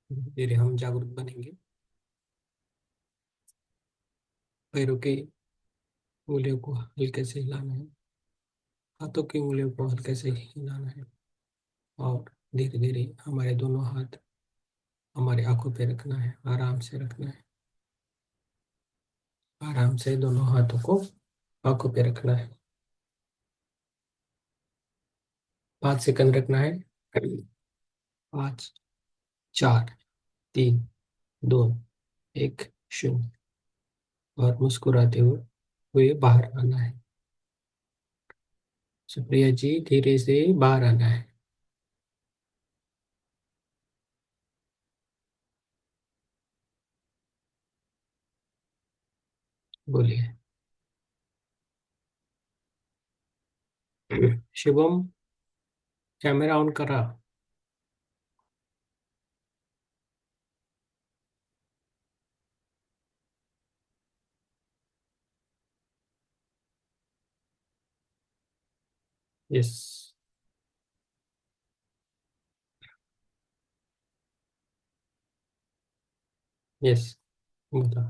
S1: धीरे धीरे हम जागरूक बनेंगे। पैरों की उंगलियों को हल्के से हिलाना है। हाथों की उंगलियों को हल्के से हिलाना है। और धीरे धीरे हमारे दोनों हाथ हमारी आंखों पे रखना है। आराम से रखना है। आराम से दोनों हाथों को आंखों पे रखना है। 5 सेकंड रखना है। 5, 4, 3, 2, 1, 0। और मुस्कुराते हुए बाहर आना है। सुप्रिया जी, धीरे से बाहर आना है। बोलिए। शिवम, कैमरा ऑन करा। यस, यस, बता।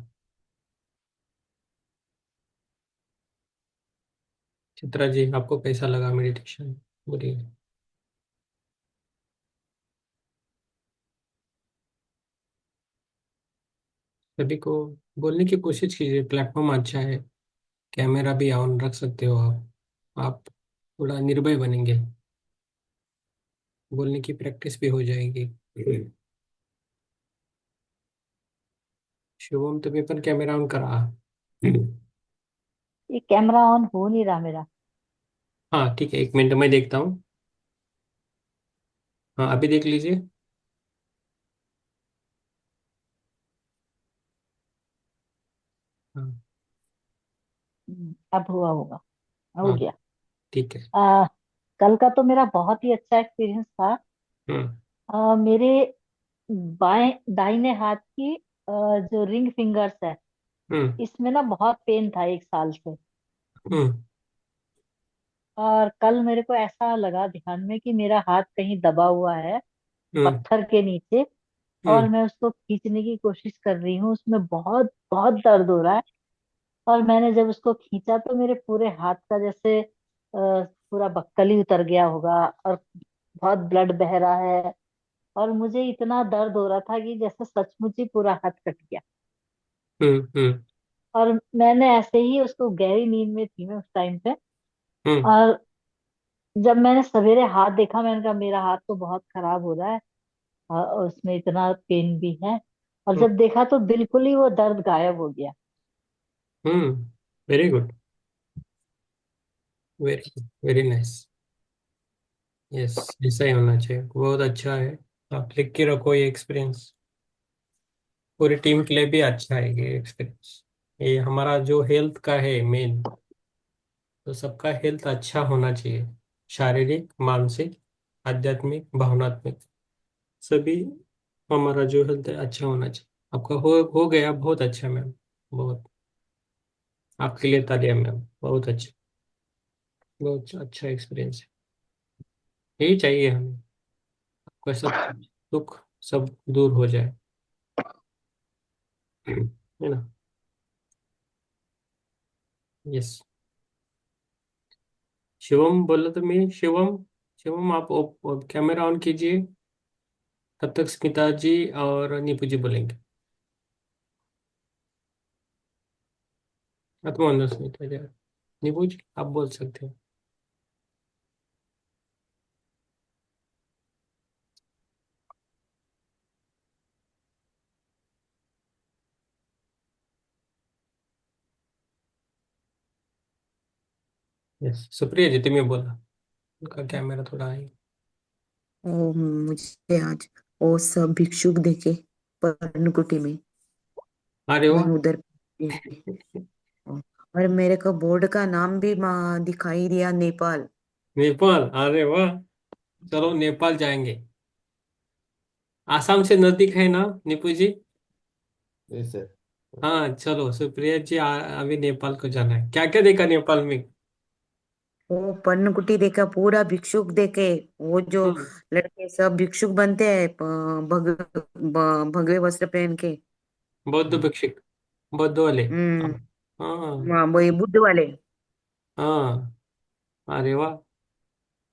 S1: चित्रा जी, आपको कैसा लगा मेडिटेशन? बोलिए। सभी को बोलने की कोशिश कीजिए। प्लेटफॉर्म अच्छा है। कैमरा भी ऑन रख सकते हो आप थोड़ा निर्भय बनेंगे। बोलने की प्रैक्टिस भी हो जाएगी। शुभम, तुम्ही पण कॅमेरा ऑन करा।
S3: ये कैमरा ऑन हो नहीं रहा मेरा।
S1: हाँ ठीक है, 1 मिनट में देखता हूँ। हाँ, अभी देख लीजिए। हाँ।
S3: अब हुआ होगा। हो
S1: हाँ
S3: गया।
S1: ठीक है।
S3: आ, कल का तो मेरा बहुत ही अच्छा एक्सपीरियंस था।
S1: हम्म।
S3: मेरे बाएं दाहिने हाथ की जो रिंग फिंगर्स है,
S1: हम्म।
S3: इसमें ना बहुत पेन था 1 साल से।
S1: हम्म।
S3: और कल मेरे को ऐसा लगा ध्यान में कि मेरा हाथ कहीं दबा हुआ है
S1: हम्म।
S3: पत्थर के नीचे। और
S1: हम्म।
S3: मैं उसको खींचने की कोशिश कर रही हूँ, उसमें बहुत बहुत दर्द हो रहा है। और मैंने जब उसको खींचा तो मेरे पूरे हाथ का जैसे पूरा बक्कल ही उतर गया होगा। और बहुत ब्लड बह रहा है। और मुझे इतना दर्द हो रहा था कि जैसे सचमुच ही पूरा हाथ कट गया।
S1: हम्म। हम्म।
S3: और मैंने ऐसे ही उसको, गहरी नींद में थी मैं उस टाइम पे।
S1: हम्म।
S3: और जब मैंने सवेरे हाथ देखा, मैंने कहा मेरा हाथ तो बहुत खराब हो रहा है और उसमें इतना पेन भी है। और
S1: हम्म।
S3: जब देखा तो बिल्कुल ही वो दर्द गायब हो गया।
S1: Very good. Very good, very nice. Yes, ऐसा ही होना चाहिए। बहुत अच्छा है। आप लिख के रखो ये एक्सपीरियंस। पूरी टीम के लिए भी अच्छा है ये एक्सपीरियंस। ये हमारा जो हेल्थ का है मेन, तो सबका हेल्थ अच्छा होना चाहिए। शारीरिक, मानसिक, आध्यात्मिक, भावनात्मक, सभी हमारा जो हेल्थ है अच्छा होना चाहिए। आपका हो गया, बहुत अच्छा मैम। बहुत, आपके लिए तालियां मैम। बहुत अच्छा। बहुत अच्छा एक्सपीरियंस है। यही चाहिए हमें। आपका सब दुख सब दूर हो जाए। है ना? यस। शिवम बोला तो मैं शिवम। शिवम, आप कैमरा ऑन कीजिए। तब तक स्मिता जी और नीपू जी बोलेंगे। आत्मा स्मिता जी, नीपू जी आप बोल सकते हो। यस, सुप्रिया जी तुम्हें बोला, उनका कैमरा थोड़ा है।
S2: ओ मुझे आज वो सब भिक्षुक देखे पर्णकुटी में।
S1: अरे
S2: मैं
S1: वाह।
S2: उधर और मेरे को बोर्ड का नाम भी दिखाई दिया, नेपाल।
S1: नेपाल, अरे वाह। चलो नेपाल जाएंगे। आसाम से नजदीक है ना नीपू जी?
S4: जैसे
S1: हाँ चलो सुप्रिया जी, अभी नेपाल को जाना है। क्या क्या देखा नेपाल में?
S2: वो पर्णकुटी देखा, पूरा भिक्षुक देखे। वो जो
S1: हम्म,
S2: लड़के सब भिक्षुक बनते हैं, भगवे वस्त्र पहन के।
S1: बौद्ध भिक्षुक, बौद्ध वाले। हाँ।
S2: हम्म।
S1: हाँ।
S2: हाँ, वही बुद्ध वाले।
S1: हाँ, अरे वाह,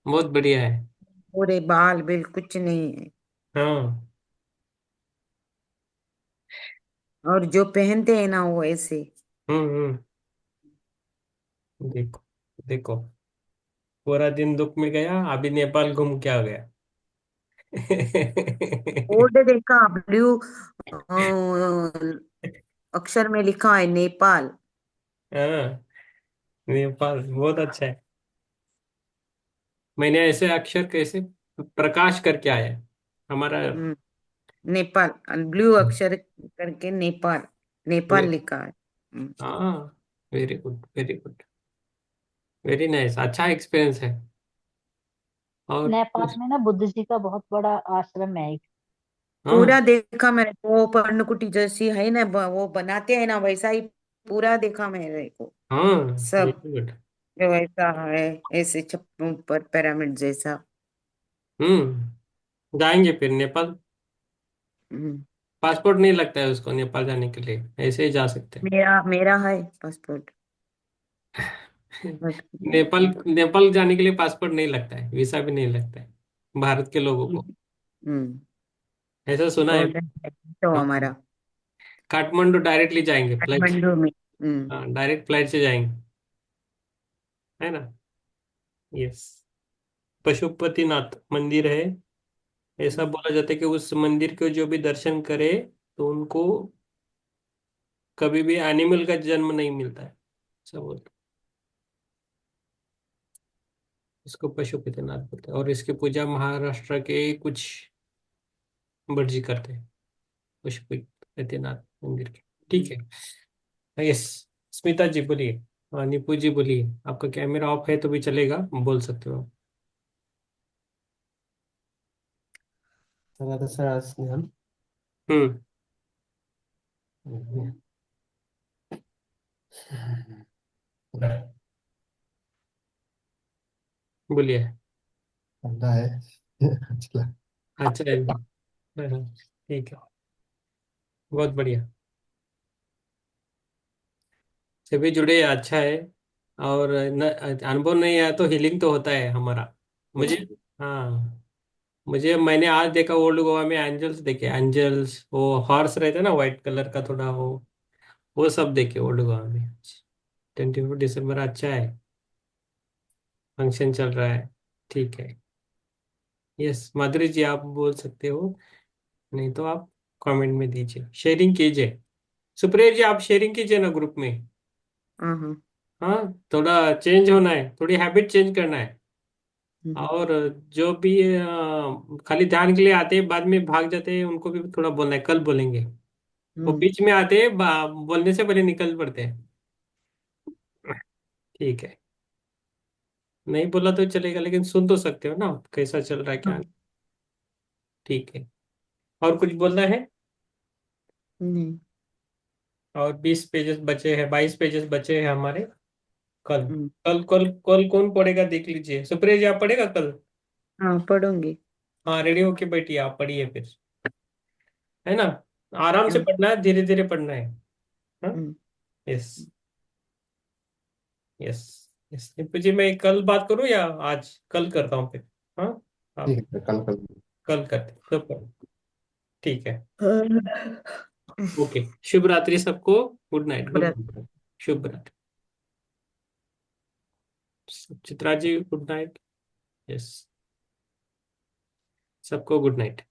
S1: बहुत बढ़िया है।
S2: पूरे बाल बिल कुछ नहीं है।
S1: हाँ।
S2: और जो पहनते हैं ना वो ऐसे।
S1: हम्म। देखो, देखो, पूरा दिन दुख में गया, अभी नेपाल घूम के आ गया।
S2: बोर्ड देखा, ब्लू अक्षर में लिखा है नेपाल।
S1: हाँ, नेपाल बहुत अच्छा है। मैंने ऐसे अक्षर कैसे प्रकाश करके आया हमारा।
S2: हम्म, नेपाल ब्लू अक्षर करके नेपाल, नेपाल लिखा है।
S1: हाँ, very good, very good, very nice, अच्छा एक्सपीरियंस है। और
S3: नेपाल में ना बुद्ध जी का बहुत बड़ा आश्रम है एक।
S1: हाँ।
S2: पूरा देखा मैंने, वो पर्णकुटी जैसी है ना, वो बनाते हैं ना वैसा ही पूरा देखा मेरे को।
S1: हाँ,
S2: सब
S1: वेरी गुड।
S2: जो वैसा है, ऐसे छप्पन पर पिरामिड जैसा।
S1: जाएंगे फिर नेपाल।
S2: हम्म,
S1: पासपोर्ट नहीं लगता है उसको नेपाल जाने के लिए, ऐसे ही जा सकते हैं।
S2: मेरा मेरा है पासपोर्ट। बट
S1: नेपाल, नेपाल जाने के लिए पासपोर्ट नहीं लगता है, वीसा भी नहीं लगता है भारत के लोगों को।
S2: हम्म,
S1: ऐसा सुना है।
S2: गोल्डन तो
S1: हाँ,
S2: हमारा
S1: काठमांडू डायरेक्टली जाएंगे फ्लाइट से।
S2: काठमांडू में।
S1: हाँ, डायरेक्ट फ्लाइट से जाएंगे, है ना? यस। पशुपतिनाथ मंदिर है। ऐसा बोला जाता है कि उस मंदिर को जो भी दर्शन करे तो उनको कभी भी एनिमल का जन्म नहीं मिलता है, ऐसा बोलते हैं। इसको पशुपतिनाथ बोलते हैं, और इसकी पूजा महाराष्ट्र के कुछ भटजी करते हैं, पशुपतिनाथ मंदिर के। ठीक है। यस, स्मिता जी बोलिए। हाँ, निपू जी बोलिए, आपका कैमरा ऑफ है तो भी चलेगा, बोल सकते हो।
S4: Sangat seras nih.
S1: हम्म। बोलिए।
S4: Anda ya. Jelas.
S1: अच्छा है। हाँ, ठीक है, बहुत बढ़िया। सभी जुड़े, अच्छा है। और अनुभव नहीं आया तो हीलिंग तो होता है हमारा। मुझे, हाँ, मुझे मैंने आज देखा ओल्ड गोवा में एंजल्स देखे, एंजल्स, वो हॉर्स रहते हैं ना व्हाइट कलर का थोड़ा, वो सब देखे ओल्ड गोवा में। 24 दिसंबर, अच्छा है, फंक्शन चल रहा है। ठीक है। यस, माधुरी जी आप बोल सकते हो, नहीं तो आप कमेंट में दीजिए, शेयरिंग कीजिए। सुप्रिया जी आप शेयरिंग कीजिए ना ग्रुप में।
S2: हाँ हाँ।
S1: हाँ, थोड़ा चेंज होना है, थोड़ी हैबिट चेंज करना है।
S2: हम्म,
S1: और जो भी खाली ध्यान के लिए आते हैं बाद में भाग जाते हैं, उनको भी थोड़ा बोलना है, कल बोलेंगे। वो
S2: हम्म,
S1: बीच में आते हैं, बोलने से पहले निकल पड़ते हैं। ठीक है, नहीं बोला तो चलेगा, लेकिन सुन तो सकते हो ना कैसा चल रहा है क्या।
S2: हाँ,
S1: ठीक है। और कुछ बोलना है?
S2: नहीं।
S1: और 20 पेजेस बचे हैं, 22 पेजेस बचे हैं हमारे। कल,
S2: हम्म,
S1: कल कौन पढ़ेगा देख लीजिए, सुप्रिया जी आप पढ़ेगा कल?
S2: हाँ पढ़ूंगी।
S1: हाँ, रेडी होके बैठिए, आप पढ़िए फिर, है ना? आराम से
S2: हाँ,
S1: पढ़ना है, धीरे धीरे पढ़ना है। हाँ।
S2: हम्म,
S1: यस। यस। यस नीपू जी, मैं कल बात करूँ या आज? कल करता हूँ फिर। हाँ, आप
S4: Iya, kalau
S1: कल करते तो करो। ठीक है।
S2: हाँ।
S1: ओके, शुभ रात्रि सबको। गुड नाइट, गुड
S2: बड़ा-
S1: नाइट। शुभ रात्रि। Chitra ji good night. Yes, सबको गुड नाइट।